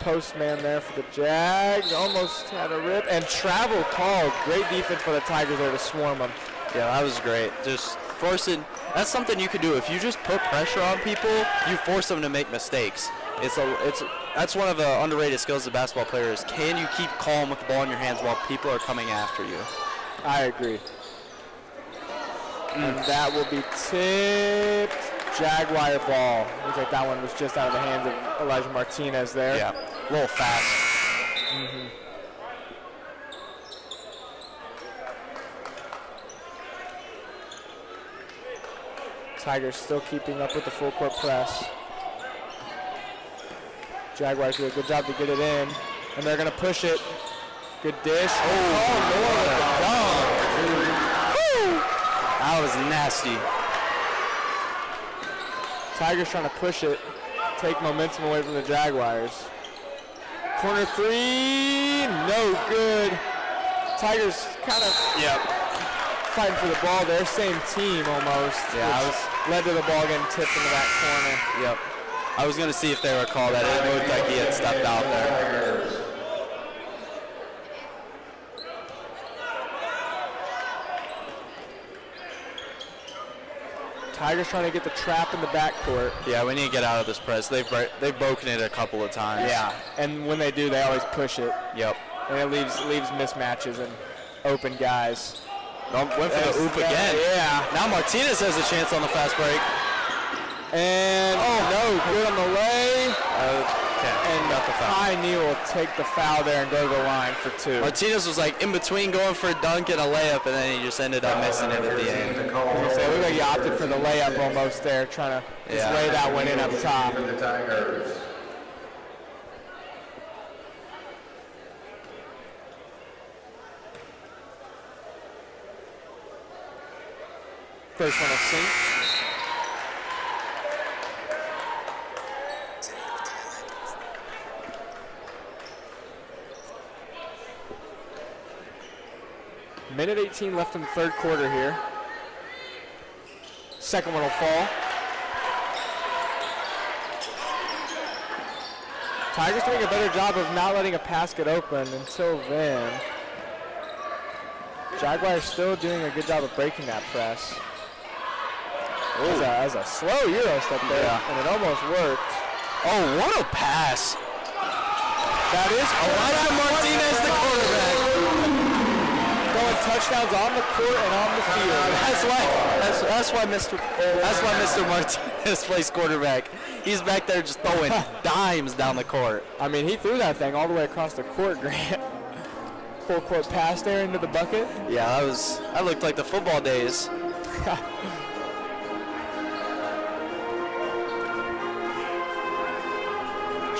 Postman there for the Jags, almost had a rip, and travel called. Great defense by the Tigers there to swarm them. Yeah, that was great. Just forcing, that's something you can do. If you just put pressure on people, you force them to make mistakes. That's one of the underrated skills of basketball players. Can you keep calm with the ball in your hands while people are coming after you? I agree. And that will be tipped. Jaguar ball. Looks like that one was just out of the hands of Elijah Martinez there. Yeah. a little fast. Tigers still keeping up with the full court press. Jaguars do a good job to get it in, and they're going to push it. Good dish. That was nasty. Tigers trying to push it, take momentum away from the Jaguars. Corner three, no good. Tigers kind of fighting for the ball there, same team almost. Yeah, led to the ball getting tipped into that corner. Yep. I was going to see if they were called that. It looked like he had stepped out there. Tigers trying to get the trap in the backcourt. Yeah, we need to get out of this press. They've broken it a couple of times. Yeah, and when they do, they always push it. Yep. And it leaves mismatches and open guys. Went for the oop again. Yeah. Now Martinez has a chance on the fast break. And no, good on the lay. And got the foul. High knee will take the foul there and go to the line for two. Martinez was like in between going for a dunk and a layup, and then he just ended up missing it at the end. It looked like he opted for the layup almost there, trying to just lay that one in up top. The Tigers. First one will sink. Minute 18 left in the third quarter here. Second one will fall. Tigers doing a better job of not letting a pass get open until then. Jaguars still doing a good job of breaking that press. As a slow Euro step there, and it almost worked. Oh, what a pass. That is Elijah Martinez, the quarterback. Throwing touchdowns on the court and on the field. That's why Mr. Martinez plays quarterback. He's back there just throwing dimes down the court. I mean, he threw that thing all the way across the court, Grant. Full court pass there into the bucket. Yeah, that looked like the football days.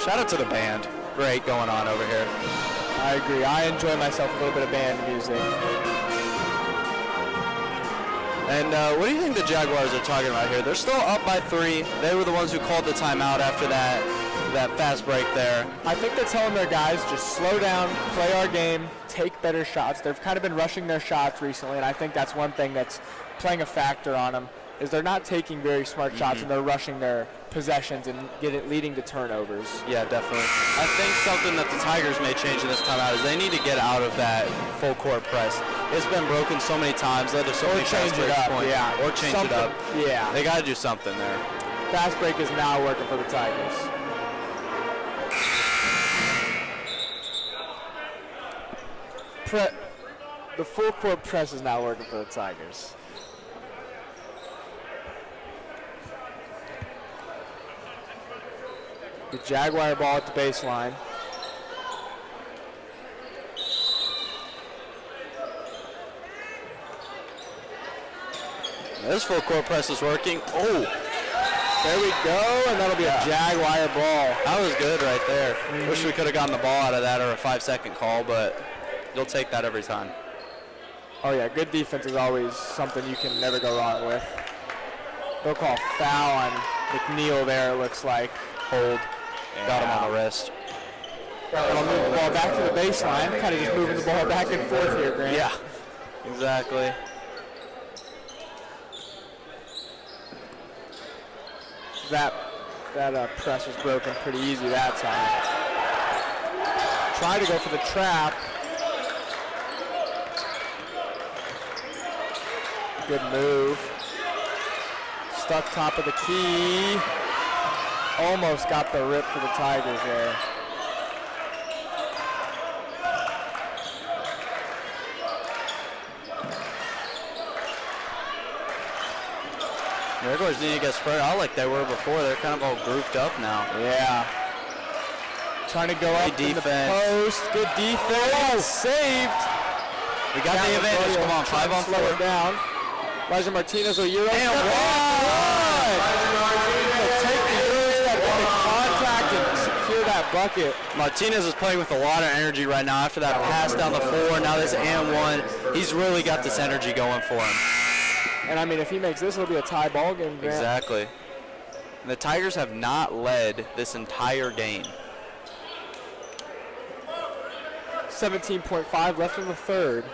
Shout out to the band. Great going on over here. I agree. I enjoy myself a little bit of band music. And what do you think the Jaguars are talking about here? They're still up by 3. They were the ones who called the timeout after that fast break there. I think they're telling their guys just slow down, play our game, take better shots. They've kind of been rushing their shots recently, and I think that's one thing that's playing a factor on them, is they're not taking very smart shots and they're rushing their possessions and leading to turnovers. Yeah, definitely. I think something that the Tigers may change in this timeout is they need to get out of that full court press. It's been broken so many times, led to so many fast break points. Yeah. Or change it up. Yeah. They got to do something there. Fast break is now working for the Tigers. The full court press is now working for the Tigers. The Jaguar ball at the baseline. This full court press is working. Oh, there we go, and that'll be a Jaguar ball. That was good right there. Wish we could have gotten the ball out of that or a 5-second call, but you'll take that every time. Oh yeah, good defense is always something you can never go wrong with. They'll call foul on McNeil there, it looks like. Hold. Got him on the wrist. And I'll move the ball back to the baseline. Kind of just moving the ball back and forth here, Grant. Yeah, exactly. That press was broken pretty easy that time. Tried to go for the trap. Good move. Stuck top of the key. Almost got the rip for the Tigers there. Jaguars need to get spread out like they were before. They're kind of all grouped up now. Yeah. Trying to go up in the defense. post. Good defense. Saved. We got the advantage. Come on, 5 on 4. Slow it down. Elijah Martinez will Euro. And Take the Euro step into contact and secure that bucket. Martinez is playing with a lot of energy right now after that pass down the floor. Now this and one. He's really got this energy going for him. And I mean, if he makes this, it'll be a tie ball game, Grant. Exactly. And the Tigers have not led this entire game. 17.5 left in the third.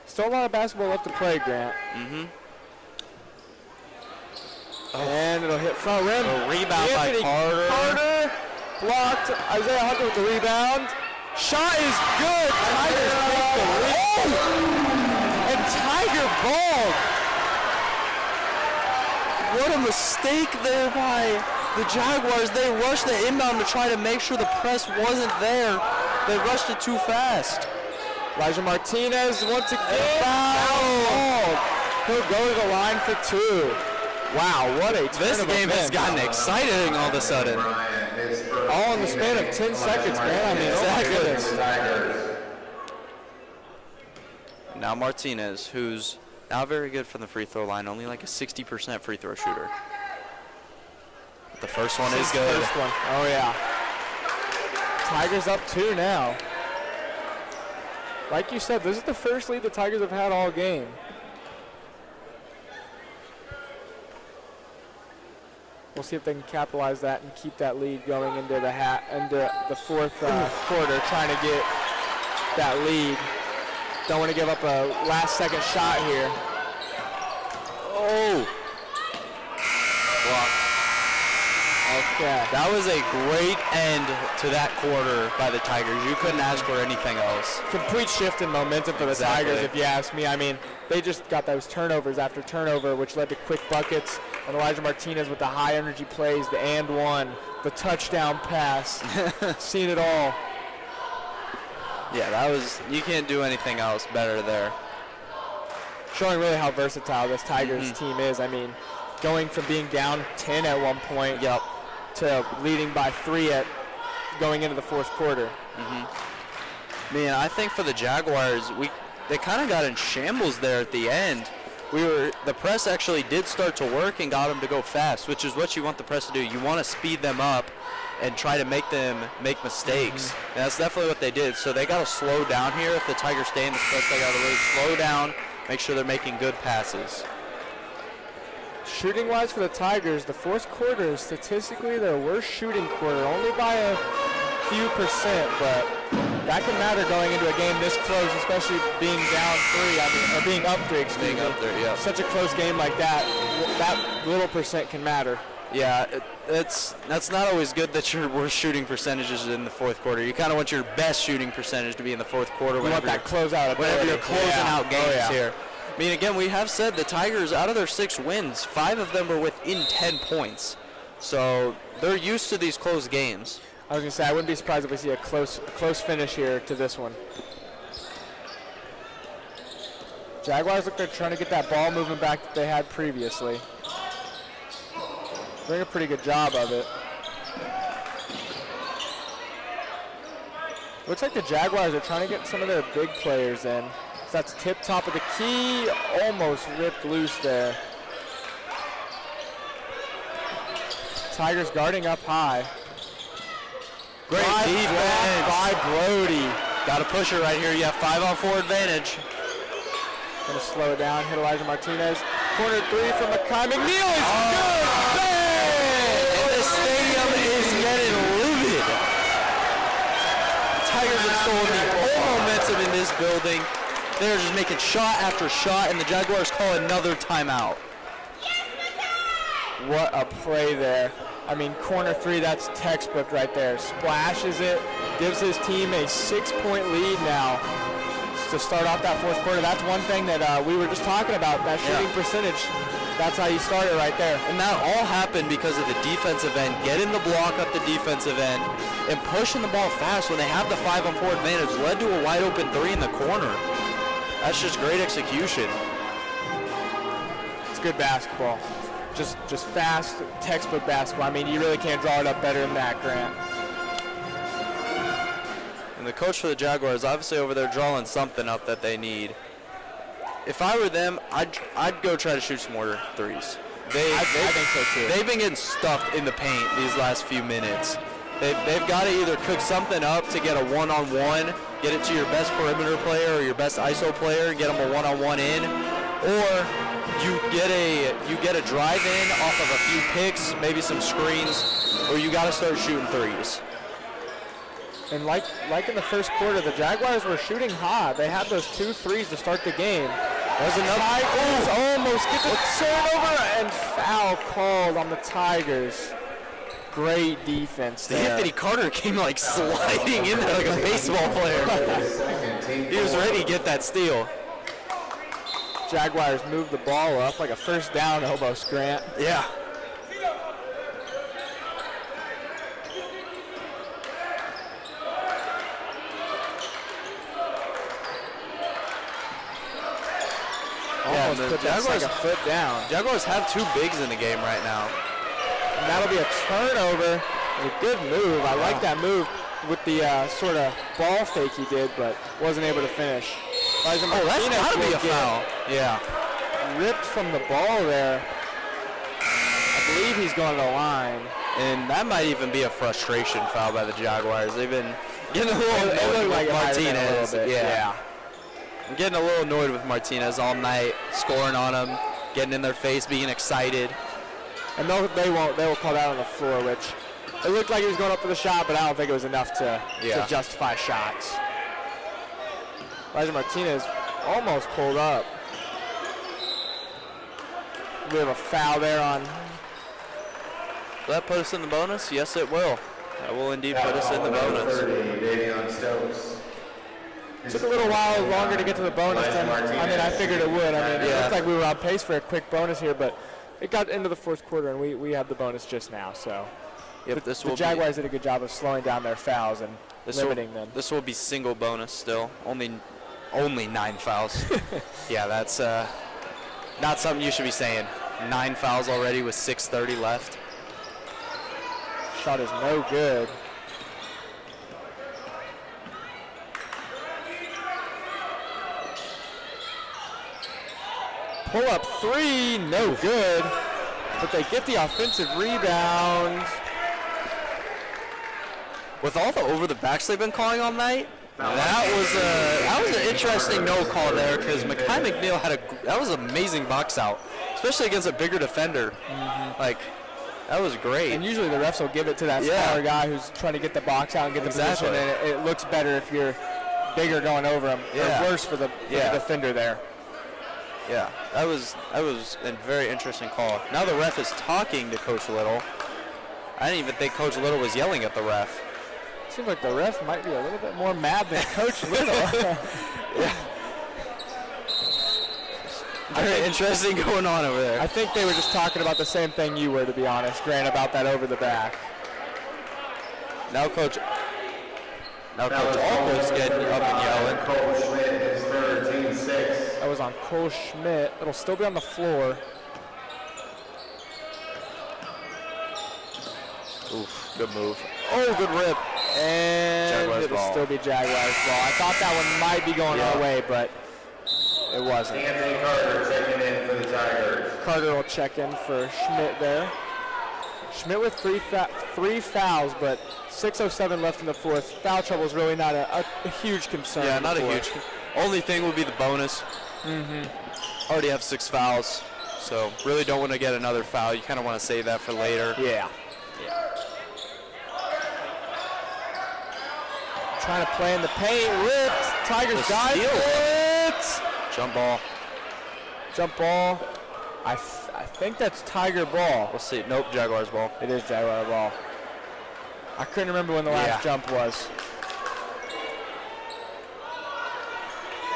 Still a lot of basketball left to play, Grant. Mm-hmm. And it'll hit front rim. A rebound by Carter. Carter blocked. Isaiah Hunter with the rebound. Shot is good. Tigers take the lead. And Tiger ball. What a mistake there by the Jaguars. They rushed the inbound to try to make sure the press wasn't there. They rushed it too fast. Elijah Martinez once again fouled. He'll go to the line for 2. Wow, what a turn This of game has events. gotten exciting all of a sudden. All in the span of 10 seconds, man. I mean, Exactly. oh my goodness. Now Martinez, who's not very good from the free throw line, only like a 60% free throw shooter. But the first one is good. First one. Oh, yeah. Tigers up 2 now. Like you said, this is the first lead the Tigers have had all game. We'll see if they can capitalize that and keep that lead going into the fourth quarter, trying to get that lead. Don't want to give up a last-second shot here. Oh! Blocked. Okay. That was a great end to that quarter by the Tigers. You couldn't ask for anything else. Complete shift in momentum for the Exactly. Tigers, if you ask me. I mean, they just got those turnovers after turnover, which led to quick buckets. And Elijah Martinez with the high-energy plays, the and one, the touchdown pass. Seen it all. Yeah, that was, you can't do anything else better there. Showing really how versatile this Tigers team is. I mean, going from being down 10 at one point to leading by 3 going into the fourth quarter. Man, I think for the Jaguars, they kind of got in shambles there at the end. The press actually did start to work and got them to go fast, which is what you want the press to do. You want to speed them up and try to make them make mistakes. And that's definitely what they did. So they got to slow down here. If the Tigers stay in the press, they got to really slow down, make sure they're making good passes. Shooting-wise for the Tigers, the fourth quarter is statistically their worst shooting quarter, only by a few percent, but that can matter going into a game this close, especially being down 3, or being up 3, excuse me. Being up there, yeah. Such a close game like that little percent can matter. Yeah, that's not always good that your worst shooting percentages in the fourth quarter. You kind of want your best shooting percentage to be in the fourth quarter. You want that closeout whenever you're closing out games here. I I mean, again, we have said the Tigers, out of their 6 wins, 5 of them were within 10 points. So they're used to these close games. I was going to say, I wouldn't be surprised if we see a close finish here to this one. Jaguars look like they're trying to get that ball moving back that they had previously. Doing a pretty good job of it. Looks like the Jaguars are trying to get some of their big players in. So that's tip top of the key, almost ripped loose there. Tigers guarding up high. Great defense by Brody. Got to push it right here. You have 5-on-4 advantage. Gonna slow it down, hit Elijah Martinez. Corner 3 from Makai McNeil is good! Bang! And the stadium is getting livid. Tigers have stolen the whole momentum in this building. They're just making shot after shot, and the Jaguars call another timeout. What a play there. I mean, corner 3, that's textbook right there. Splashes it, gives his team a 6-point lead now to start off that fourth quarter. That's one thing that we were just talking about, that shooting percentage. That's how you start it right there. And that all happened because of the defensive end, getting the block up the defensive end, and pushing the ball fast when they have the 5-on-4 advantage, led to a wide open 3 in the corner. That's just great execution. It's good basketball. Just fast, textbook basketball. I mean, you really can't draw it up better than that, Grant. And the coach for the Jaguars obviously over there drawing something up that they need. If I were them, I'd go try to shoot some more threes. I think so too. They've been getting stuffed in the paint these last few minutes. They've got to either cook something up to get a one-on-one, get it to your best perimeter player or your best ISO player, get them a one-on-one in, or you get a drive in off of a few picks, maybe some screens, or you got to start shooting threes. And like in the first quarter, the Jaguars were shooting hot. They had those 2 threes to start the game. There's another. Tigers almost get the turnover and foul called on the Tigers. Great defense there. Anthony Carter came like sliding in there like a baseball player. He was ready to get that steal. Jaguars moved the ball up like a first down almost, Grant. Yeah. Almost put that second foot down. Jaguars have 2 bigs in the game right now. And that'll be a turnover. It was a good move. I like that move with the sort of ball fake he did, but wasn't able to finish. That's got to be a foul. Yeah. Ripped from the ball there. I believe he's going to the line. And that might even be a frustration foul by the Jaguars. They've been getting a little It annoyed looked like with it might have been a Martinez. little bit. Yeah. I'm getting a little annoyed with Martinez all night, scoring on them, getting in their face, being excited. And they will call that on the floor, which it looked like he was going up for the shot, but I don't think it was enough to justify shots. Elijah Martinez almost pulled up. We have a foul there on. Will that put us in the bonus? Yes, it will. That will indeed put us in the bonus. 30, Davion Stokes. Took a little while longer to get to the bonus than I figured it would. It looked like we were on pace for a quick bonus here, but it got into the fourth quarter, and we had the bonus just now. So the Jaguars did a good job of slowing down their fouls and limiting them. This will be single bonus still. Only 9 fouls. Yeah, that's not something you should be saying. 9 fouls already with 6:30 left. Shot is no good. Pull up 3, no good. But they get the offensive rebound. With all the over the backs they've been calling all night, that was an interesting no call there because Mekhi McNeil that was an amazing box out, especially against a bigger defender. Like that was great. And usually the refs will give it to that smaller guy who's trying to get the box out and get the position, and it looks better if you're bigger going over him. Or worse for the defender there. Yeah, that was a very interesting call. Now the ref is talking to Coach Little. I didn't even think Coach Little was yelling at the ref. Seems like the ref might be a little bit more mad than Coach Little. Very interesting going on over there. I think they were just talking about the same thing you were, to be honest, Grant, about that over the back. Now Coach Almost getting up and yelling. Cole Schmidt is 13-6. That was on Cole Schmidt. It'll still be on the floor. Oof, good move. Oh, good rip. And Jaguars it'll ball. still be Jaguars ball. I thought that one might be going our way, but it wasn't. Anthony Carter checking in for the Tigers. Carter will check in for Schmidt there. Schmidt with three fouls, but 6:07 left in the fourth. Foul trouble is really not a huge concern. Yeah, not a huge. Only thing would be the bonus. Already have 6 fouls, so really don't want to get another foul. You kind of want to save that for later. Yeah. Trying to play in the paint. Ripped. Tigers got it. Jump ball. Jump ball. I think that's Tiger ball. We'll see. Nope, Jaguars ball. It is Jaguar ball. I couldn't remember when the last jump was.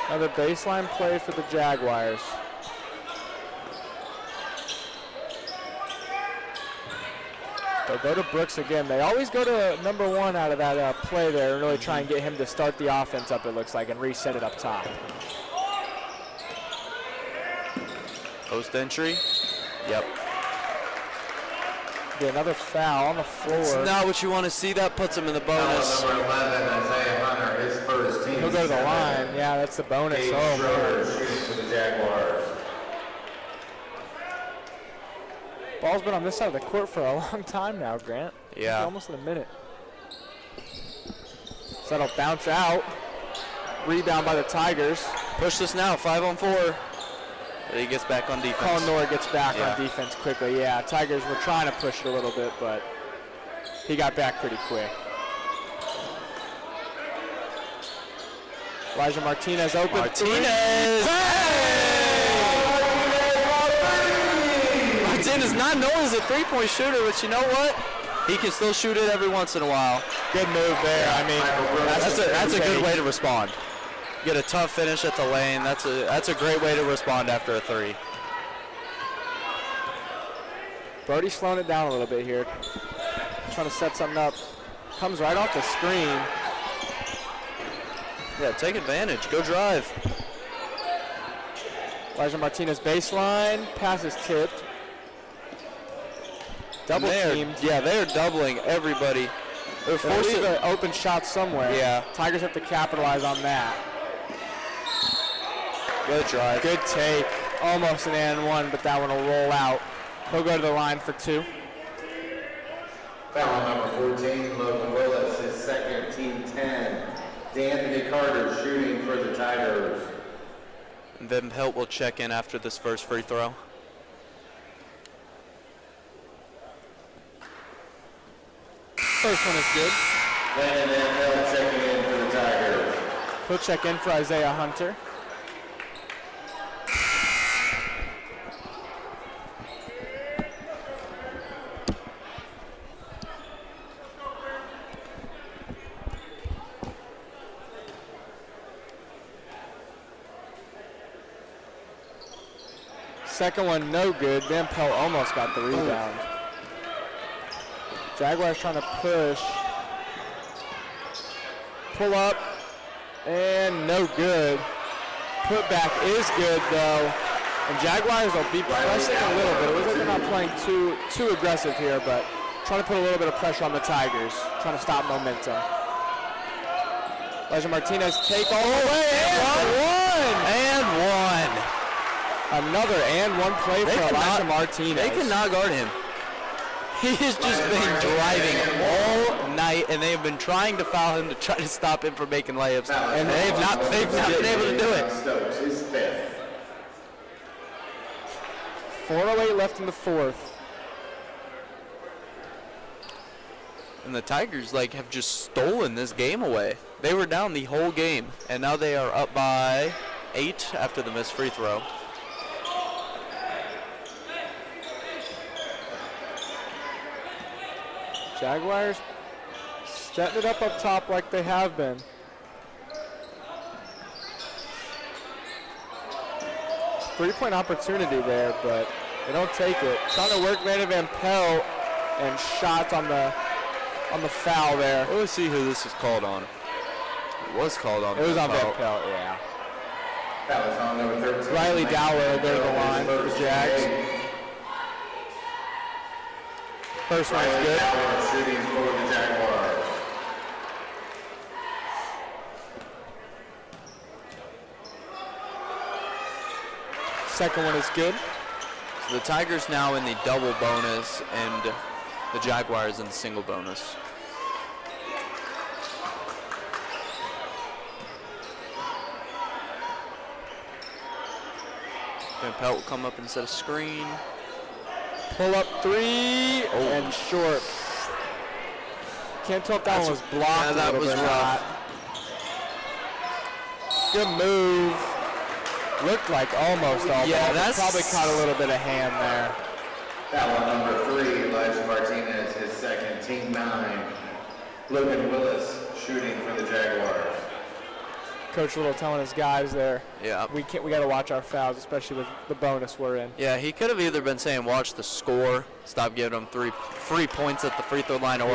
Another baseline play for the Jaguars. They'll go to Brooks again. They always go to number 1 out of that play there and really try and get him to start the offense up, it looks like, and reset it up top. Post entry. Yep. Get another foul on the floor. That's not what you want to see. That puts him in the bonus. Number 11, Isaiah Hunter, He'll go to the line. Yeah, that's the bonus. Oh, man. For the Jaguars. Ball's been on this side of the court for a long time now, Grant. Yeah. Almost in a minute. So that'll bounce out. Rebound by the Tigers. Push this now, 5-on-4. He gets back on defense. Colin Nora gets back Yeah. on defense quickly. Yeah, Tigers were trying to push it a little bit, but he got back pretty quick. Elijah Martinez open. Martinez! Martinez not known as a three-point shooter, but you know what? He can still shoot it every once in a while. Good move there. I mean, That's a good way to respond. Get a tough finish at the lane. That's a great way to respond after a three. Brody's slowing it down a little bit here. Trying to set something up. Comes right off the screen. Yeah, take advantage. Go drive. Elijah Martinez baseline. Pass is tipped. Double teamed. Yeah, they're doubling everybody. They're They'll leave forcing. an open shot somewhere. Yeah. Tigers have to capitalize on that. Good drive. Good take. Almost an and one, but that one will roll out. He'll go to the line for two. Foul on number 14, Logan Willis, his second, team 10. D'Anthony Carter shooting for the Tigers. Then Pelt will check in after this first free throw. First one is good. Landon Van checking in for the Tigers. He'll check in for Isaiah Hunter. Second one, no good. Van Pelt almost got the rebound. Jaguars trying to push. Pull up, and no good. Putback is good, though. And Jaguars will be pressing a little bit. It looks like they're not playing too aggressive here, but trying to put a little bit of pressure on the Tigers, trying to stop momentum. Elijah Martinez take all the way, And one. Another and one play for Elijah Martinez. They cannot guard him. He has just been driving all night, and they have been trying to foul him to try to stop him from making layups, and they've not been able to do it. Stokes, his fifth. 4:08 left in the fourth. And the Tigers have just stolen this game away. They were down the whole game, and now they are up by 8 after the missed free throw. Jaguars setting it up top like they have been. Three-point opportunity there, but they don't take it. Trying to work Landon Van Pelt, and shots on the foul there. Let's see who this is called on. It was called on. It was on Van Pelt, yeah. That was on number 13. Riley Dowler will go to the line for the Jags. First one's good. Shooting for the Jaguars. Second one is good. So the Tigers now in the double bonus, and the Jaguars in the single bonus. Van Pelt will come up and set a screen. Pull up three, and short. Can't tell if that one was blocked. Yeah, that was rough. Good move. Looked like almost all Yeah, ball, but that's probably caught a little bit of hand there. Foul on number 3, Elijah Martinez, his second, team 9. Logan Willis shooting for the Jaguars. Coach Little telling his guys there, Yeah. we got to watch our fouls, especially with the bonus we're in. Yeah, he could have either been saying watch the score, stop giving them 3 free points at the free throw line, or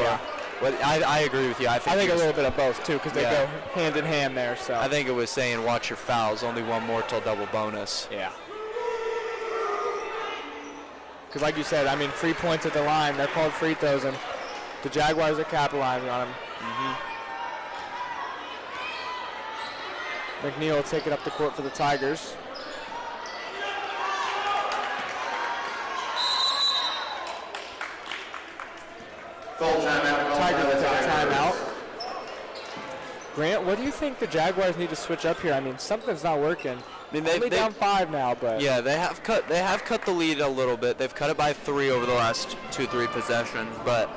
well, I agree with you. I think a little bit of both too, because they go hand in hand there. So I think it was saying watch your fouls, only one more till double bonus. yeah. Because like you said, I mean, free points at the line, they're called free throws, and the Jaguars are capitalizing on them. McNeil will take it up the court for the Tigers. Full timeout. Tigers will take a timeout. Grant, what do you think the Jaguars need to switch up here? I mean, something's not working. I mean, Only down 5 now, but yeah, they have cut the lead a little bit. They've cut it by 3 over the last 2-3 possessions. But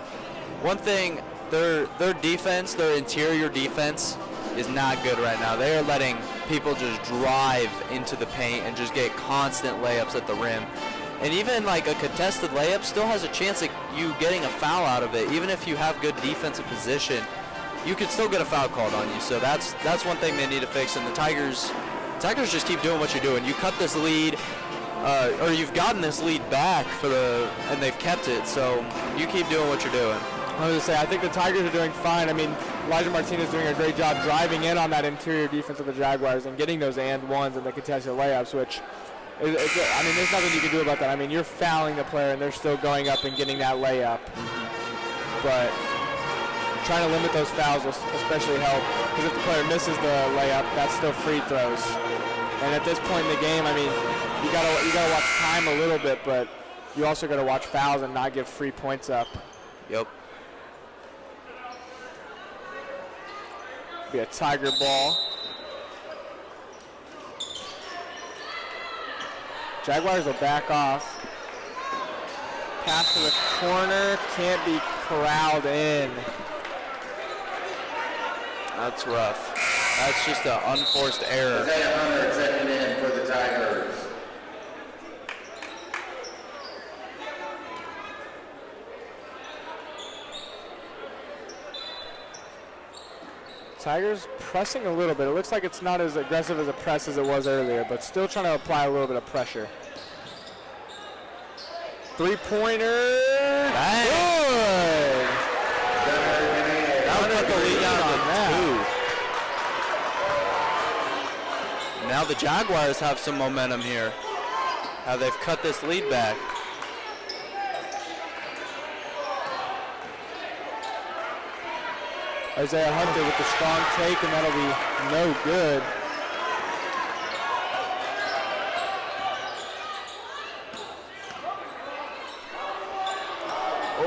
one thing, their defense, their interior defense, is not good right now. They are letting people just drive into the paint and just get constant layups at the rim. And even like a contested layup still has a chance of you getting a foul out of it. Even if you have good defensive position, you could still get a foul called on you. So that's one thing they need to fix. And the Tigers just keep doing what you're doing. You cut this lead, or you've gotten this lead back and they've kept it. So you keep doing what you're doing. I was going to say, I think the Tigers are doing fine. I mean, Elijah Martinez is doing a great job driving in on that interior defense of the Jaguars and getting those and ones and the contested layups, which, I mean, there's nothing you can do about that. I mean, you're fouling the player and they're still going up and getting that layup. But trying to limit those fouls will especially help, because if the player misses the layup, that's still free throws. And at this point in the game, I mean, you gotta watch time a little bit, but you also gotta watch fouls and not give free points up. Yep. Be a Tiger ball. Jaguars will back off. Pass to the corner, can't be corralled in. That's rough. That's just an unforced error. Isaiah Hunter checking in for the Tigers. Tigers pressing a little bit. It looks like it's not as aggressive as a press as it was earlier, but still trying to apply a little bit of pressure. Three-pointer. Good. That would put the lead down to 2. Now the Jaguars have some momentum here. How they've cut this lead back. Isaiah Hunter with the strong take, and that'll be no good.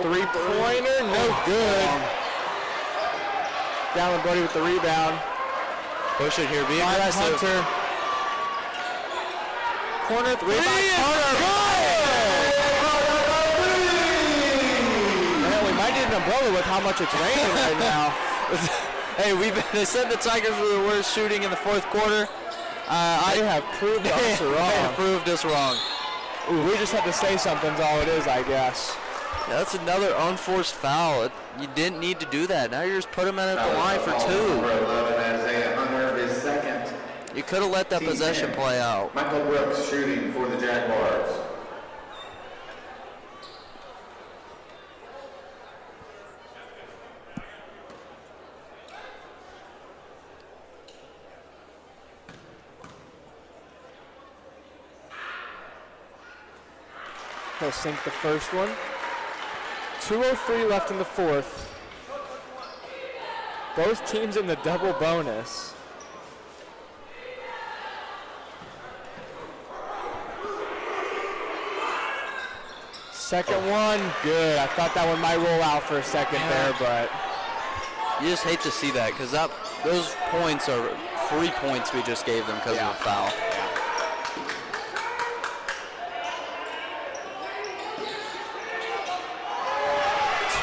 Three-pointer, no good. Down Brody with the rebound. Push it here, be aggressive. Hunter. Corner three by Hunter. Man, we might need an umbrella with how much it's raining right now. Hey, they said the Tigers were the worst shooting in the fourth quarter. They have proved us wrong. They have proved us wrong. Ooh, we just had to say something's all it is, I guess. Yeah, that's another unforced foul. You didn't need to do that. Now you're just putting him at the line for 2. You could have let that possession play out. Michael Brooks shooting for the Jaguars. He'll sink the first one. 2:03 left in the fourth. Both teams in the double bonus. Second one, good. I thought that one might roll out for a second there, but you just hate to see that, because those points are free points we just gave them because of a foul.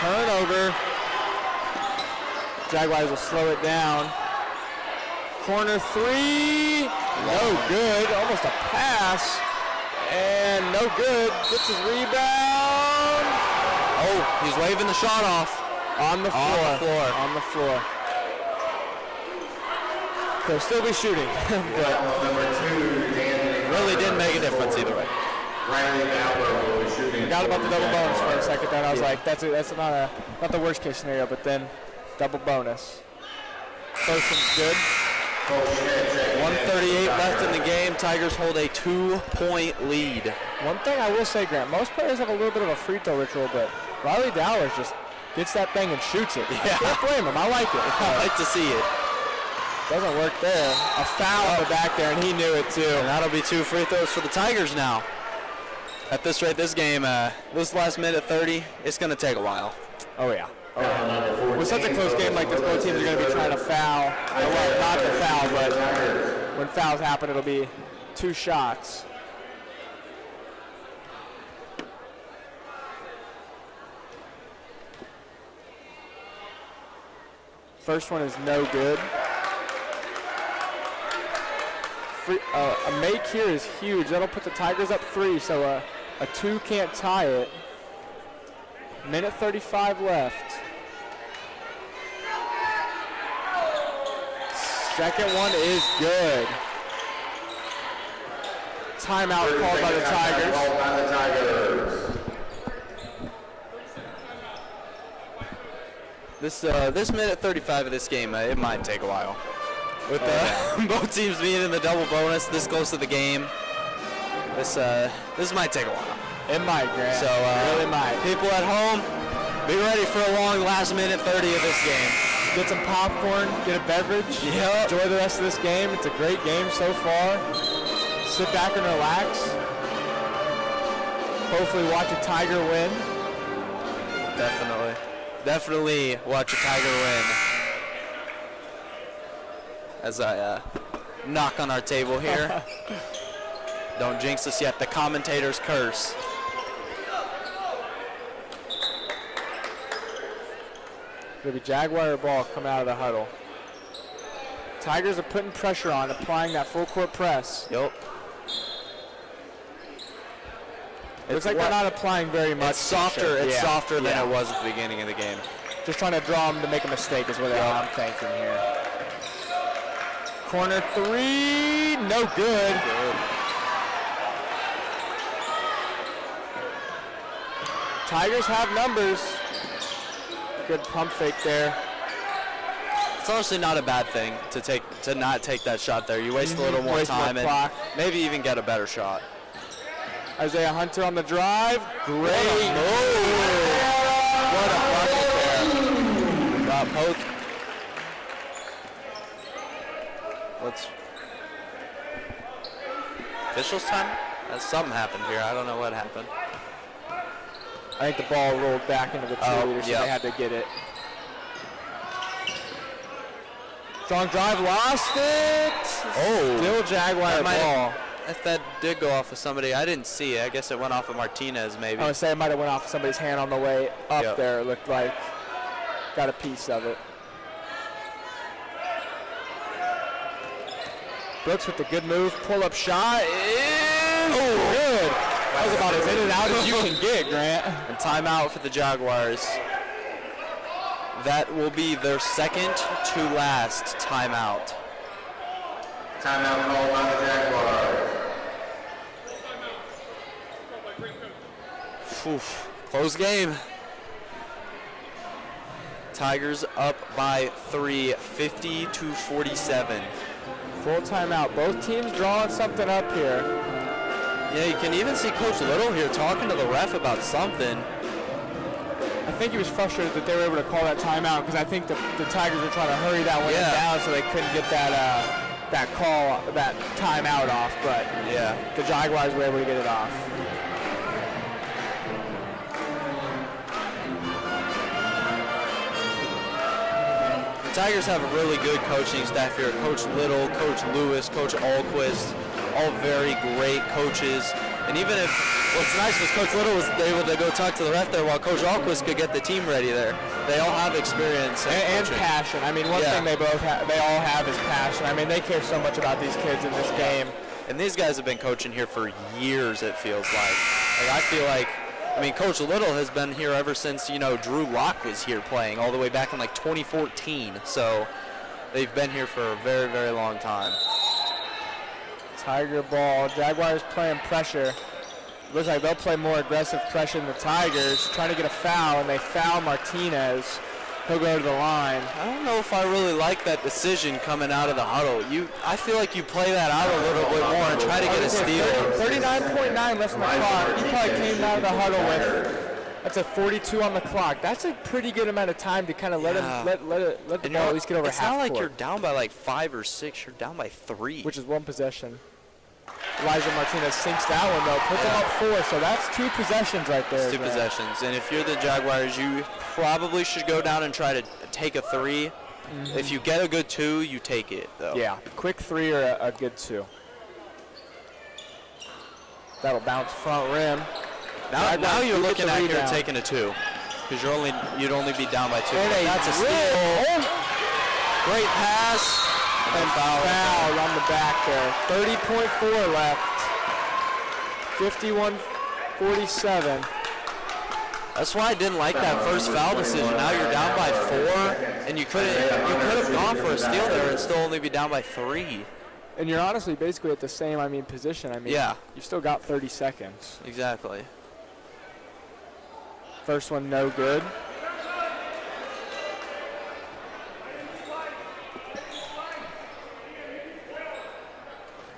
Turnover. Jaguars will slow it down. Corner three. No good. Almost a pass. And no good. Gets his rebound. Oh, he's waving the shot off. On the floor. On the floor. They'll still be shooting. But Number 2, Dan. Really didn't make a difference either way. Riley Bauer will be shooting. Forgot about the double bonus for a second there. I was like, that's not the worst case scenario, but then double bonus. First one's good. 1:38 left in the game. Tigers hold a 2-point lead. One thing I will say, Grant, most players have a little bit of a free throw ritual, but Riley Dowers just gets that thing and shoots it. Yeah. I can't blame him. I like it. I like to see it. Doesn't work there. A foul in the back there, and he knew it too. And that'll be 2 free throws for the Tigers now. At this rate, this game, this last minute 30, it's going to take a while. Oh, yeah. With such a close game like this, both teams are going to be trying to foul. Well, not to foul, but when fouls happen, it'll be 2 shots. First one is no good. A make here is huge. That'll put the Tigers up 3, so a 2 can't tie it. Minute 35 left. Second one is good. Timeout called by the Tigers. This minute 35 of this game, it might take a while. With both teams being in the double bonus this close to the game, this might take a while. It might, Grant. So it really might. People at home, be ready for a long last minute 30 of this game. Get some popcorn, get a beverage. Yep. Enjoy the rest of this game. It's a great game so far. Sit back and relax. Hopefully watch a Tiger win. Definitely watch a Tiger win. As I knock on our table here. Don't jinx us yet. The commentator's curse. It'll be Jaguar ball coming out of the huddle. Tigers are putting pressure on, applying that full court press. Yep. Looks like they're not applying very much. It's softer. It's softer than it was at the beginning of the game. Just trying to draw them to make a mistake is what I'm thinking here. Corner 3, no good. Tigers have numbers. Good pump fake there. It's honestly not a bad thing to not take that shot there. You waste a little more time and maybe even get a better shot. Isaiah Hunter on the drive. Great move. What a bucket there. Got both. Officials time? Something happened here. I don't know what happened. I think the ball rolled back into the cheerleaders, so they had to get it. Strong drive, lost it. Oh. Still Jaguar ball. If that did go off of somebody, I didn't see it. I guess it went off of Martinez, maybe. I would say it might have went off of somebody's hand on the way up there. It looked like got a piece of it. Brooks with the good move, pull-up shot. Good. That was about as in and out as you can get, Grant. And timeout for the Jaguars. That will be their second to last timeout. Timeout called by the Jaguars. Oof. Close game. Tigers up by 3, 50-47. Full timeout. Both teams drawing something up here. Yeah, you can even see Coach Little here talking to the ref about something. I think he was frustrated that they were able to call that timeout because I think the Tigers were trying to hurry that one down so they couldn't get that call, that timeout off. But the Jaguars were able to get it off. Tigers have a really good coaching staff here. Coach Little, Coach Lewis, Coach Alquist, all very great coaches. And even if what's nice was Coach Little was able to go talk to the ref there while Coach Alquist could get the team ready there. They all have experience and passion. I mean, one thing they all have is passion. I mean, they care so much about these kids in this game. And these guys have been coaching here for years, it feels like. I feel like, I mean, Coach Little has been here ever since, Drew Locke was here playing all the way back in 2014. So they've been here for a very, very long time. Tiger ball. Jaguars playing pressure. Looks like they'll play more aggressive pressure than the Tigers, trying to get a foul, and they foul Martinez. He'll go to the line. I don't know if I really like that decision coming out of the huddle. I feel like you play that out a little bit more and try to get a steal. 39.9 left in the clock. He probably came out of the huddle with That's a 42 on the clock. That's a pretty good amount of time to kind of let the ball at least get over it's half not like court. you're down by like 5 or 6. You're down by 3. Which is one possession. Elijah Martinez sinks that one, though. Puts them up 4, so that's 2 possessions right there. It's 2 possessions. And if you're the Jaguars, you probably should go down and try to take a 3. Mm-hmm. If you get a good 2, you take it, though. Yeah, quick 3 or a good 2. That'll bounce front rim. Now you're looking at you're taking a 2, because you'd only be down by 2. That's a steal. Great pass. And foul on the back there. 30.4 left. 51-47. That's why I didn't like that first foul decision. Now you're down by 4, and you could have gone for a steal there and still only be down by 3. And you're honestly basically at the same, position. Yeah. You've still got 30 seconds. Exactly. First one, no good.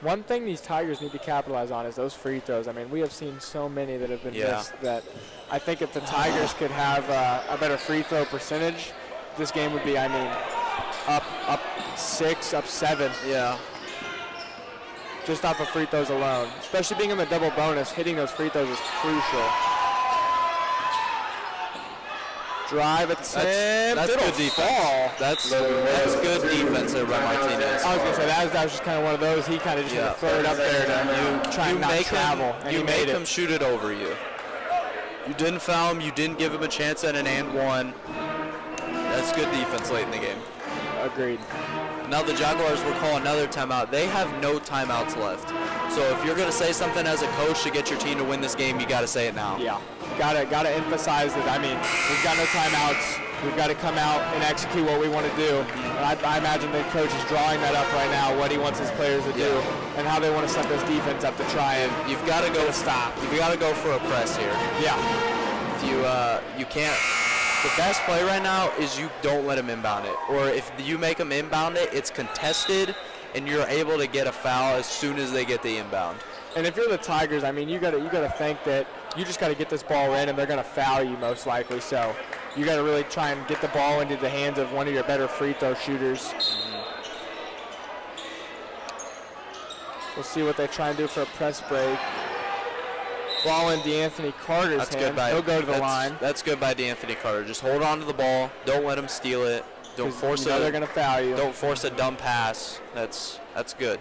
One thing these Tigers need to capitalize on is those free throws. We have seen so many that have been missed that I think if the Tigers could have a better free throw percentage, this game would be, up 6, up 7. Yeah. Just off of free throws alone. Especially being in the double bonus, hitting those free throws is crucial. Drive at the That's good defense. That's good defense there by Martinez. I was going to say, that was just kind of one of those. He kind of just had to throw it up there to try and not travel. You make him shoot it over you. You didn't foul him. You didn't give him a chance at an and 1. That's good defense late in the game. Agreed. Now the Jaguars will call another timeout. They have no timeouts left. So if you're going to say something as a coach to get your team to win this game, you got to say it now. Yeah. Got to emphasize that. We've got no timeouts. We've got to come out and execute what we want to do. And I imagine the coach is drawing that up right now, what he wants his players to do and how they want to set this defense up to try and you've got to go stop. You've got to go for a press here. Yeah. If you can't. The best play right now is you don't let him inbound it. Or if you make him inbound it, it's contested, and you're able to get a foul as soon as they get the inbound. And if you're the Tigers, you gotta think that you just got to get this ball in, and they're going to foul you most likely. So you got to really try and get the ball into the hands of one of your better free throw shooters. Mm-hmm. We'll see what they try and do for a press break. Ball in DeAnthony Carter's hands. He'll go to the line. That's good by DeAnthony Carter. Just hold on to the ball. Don't let him steal it. Don't force it. They're going to foul you. Don't force a dumb pass. That's good.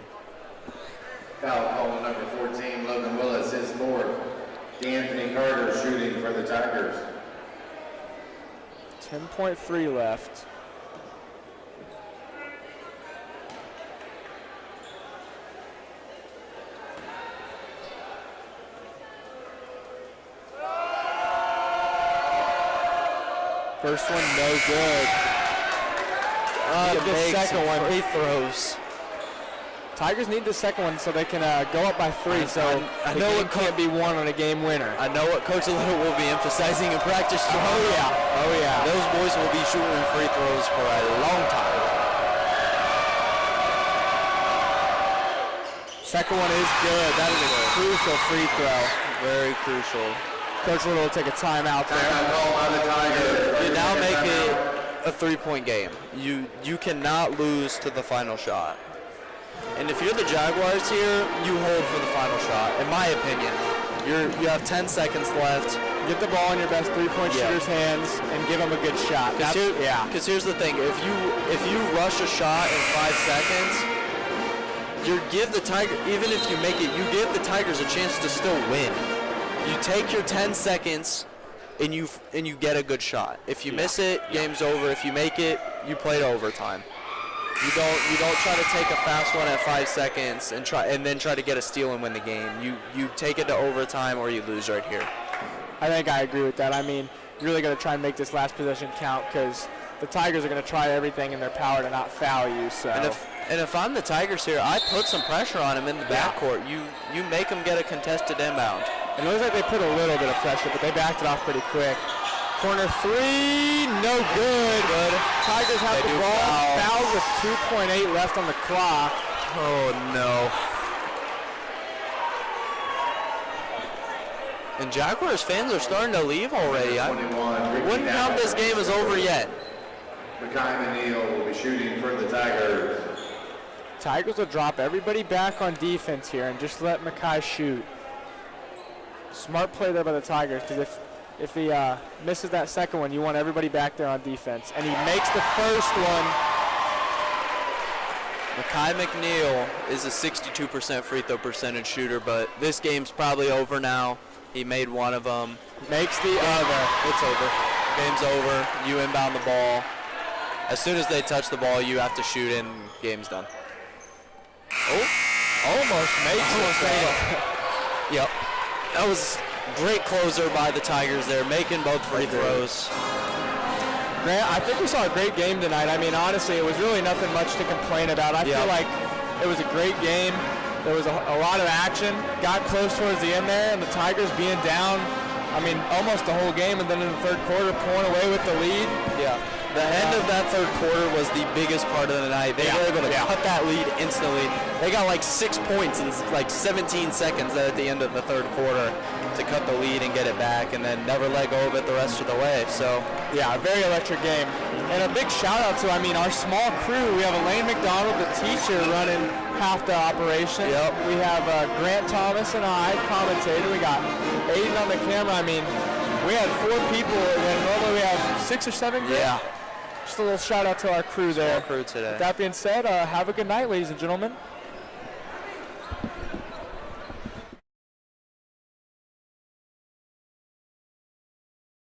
Foul call on number 14, Logan Willis, his 4th. DeAnthony Carter shooting for the Tigers. 10.3 left. First one, no good. The second one, free throws. Tigers need the second one so they can go up by 3. I know it can't be won on a game winner. I know what Coach Little will be emphasizing in practice. Oh yeah. Those boys will be shooting free throws for a long time. Second one is good. That is a crucial free throw. Very crucial. Coach Little will take a timeout there. You now make it a 3-point game. You cannot lose to the final shot. And if you're the Jaguars here, you hold for the final shot. In my opinion, you have 10 seconds left. Get the ball in your best 3-point shooter's hands and give them a good shot. Because here's the thing: if you rush a shot in 5 seconds, even if you make it, you give the Tigers a chance to still win. You take your 10 seconds and you get a good shot. If you miss it, game's over. If you make it, you play to overtime. You don't try to take a fast one at 5 seconds and then try to get a steal and win the game. You take it to overtime or you lose right here. I think I agree with that. You're really going to try and make this last possession count because the Tigers are going to try everything in their power to not foul you. So. And if I'm the Tigers here, I put some pressure on him in the backcourt. You make him get a contested inbound. It looks like they put a little bit of pressure, but they backed it off pretty quick. Corner 3, no good. Tigers have the ball. Foul with 2.8 left on the clock. Oh, no. And Jaguars fans are starting to leave already. I 21. wouldn't count this game as over yet. Makai McNeil will be shooting for the Tigers. Tigers will drop everybody back on defense here and just let Makai shoot. Smart play there by the Tigers, because if he misses that second one, you want everybody back there on defense. And he makes the first one. Makai McNeil is a 62% free throw percentage shooter, but this game's probably over now. He made one of them. Makes the other. It's over. Game's over. You inbound the ball. As soon as they touch the ball, you have to shoot and game's done. Oh, almost makes it. Yep. That was great closer by the Tigers there, making both free throws. Grant, I think we saw a great game tonight. I mean, honestly, it was really nothing much to complain about. I feel like it was a great game. There was a lot of action. Got close towards the end there, and the Tigers being down, I mean, almost the whole game, and then in the third quarter, pulling away with the lead. Yeah. The end of that third quarter was the biggest part of the night. They were able to cut that lead instantly. They got like 6 points in like 17 seconds at the end of the third quarter to cut the lead and get it back, and then never let go of it the rest of the way. So, yeah, a very electric game. And a big shout out to, I mean, our small crew. We have Elaine McDonald, the teacher, running half the operation. Yep. We have Grant Thomas and I, commentator. We got Aiden on the camera. I mean, we had 4 people, and normally we have 6 or 7. Yeah. Just a little shout out to our crew there. Small crew today. With that being said, have a good night, ladies and gentlemen.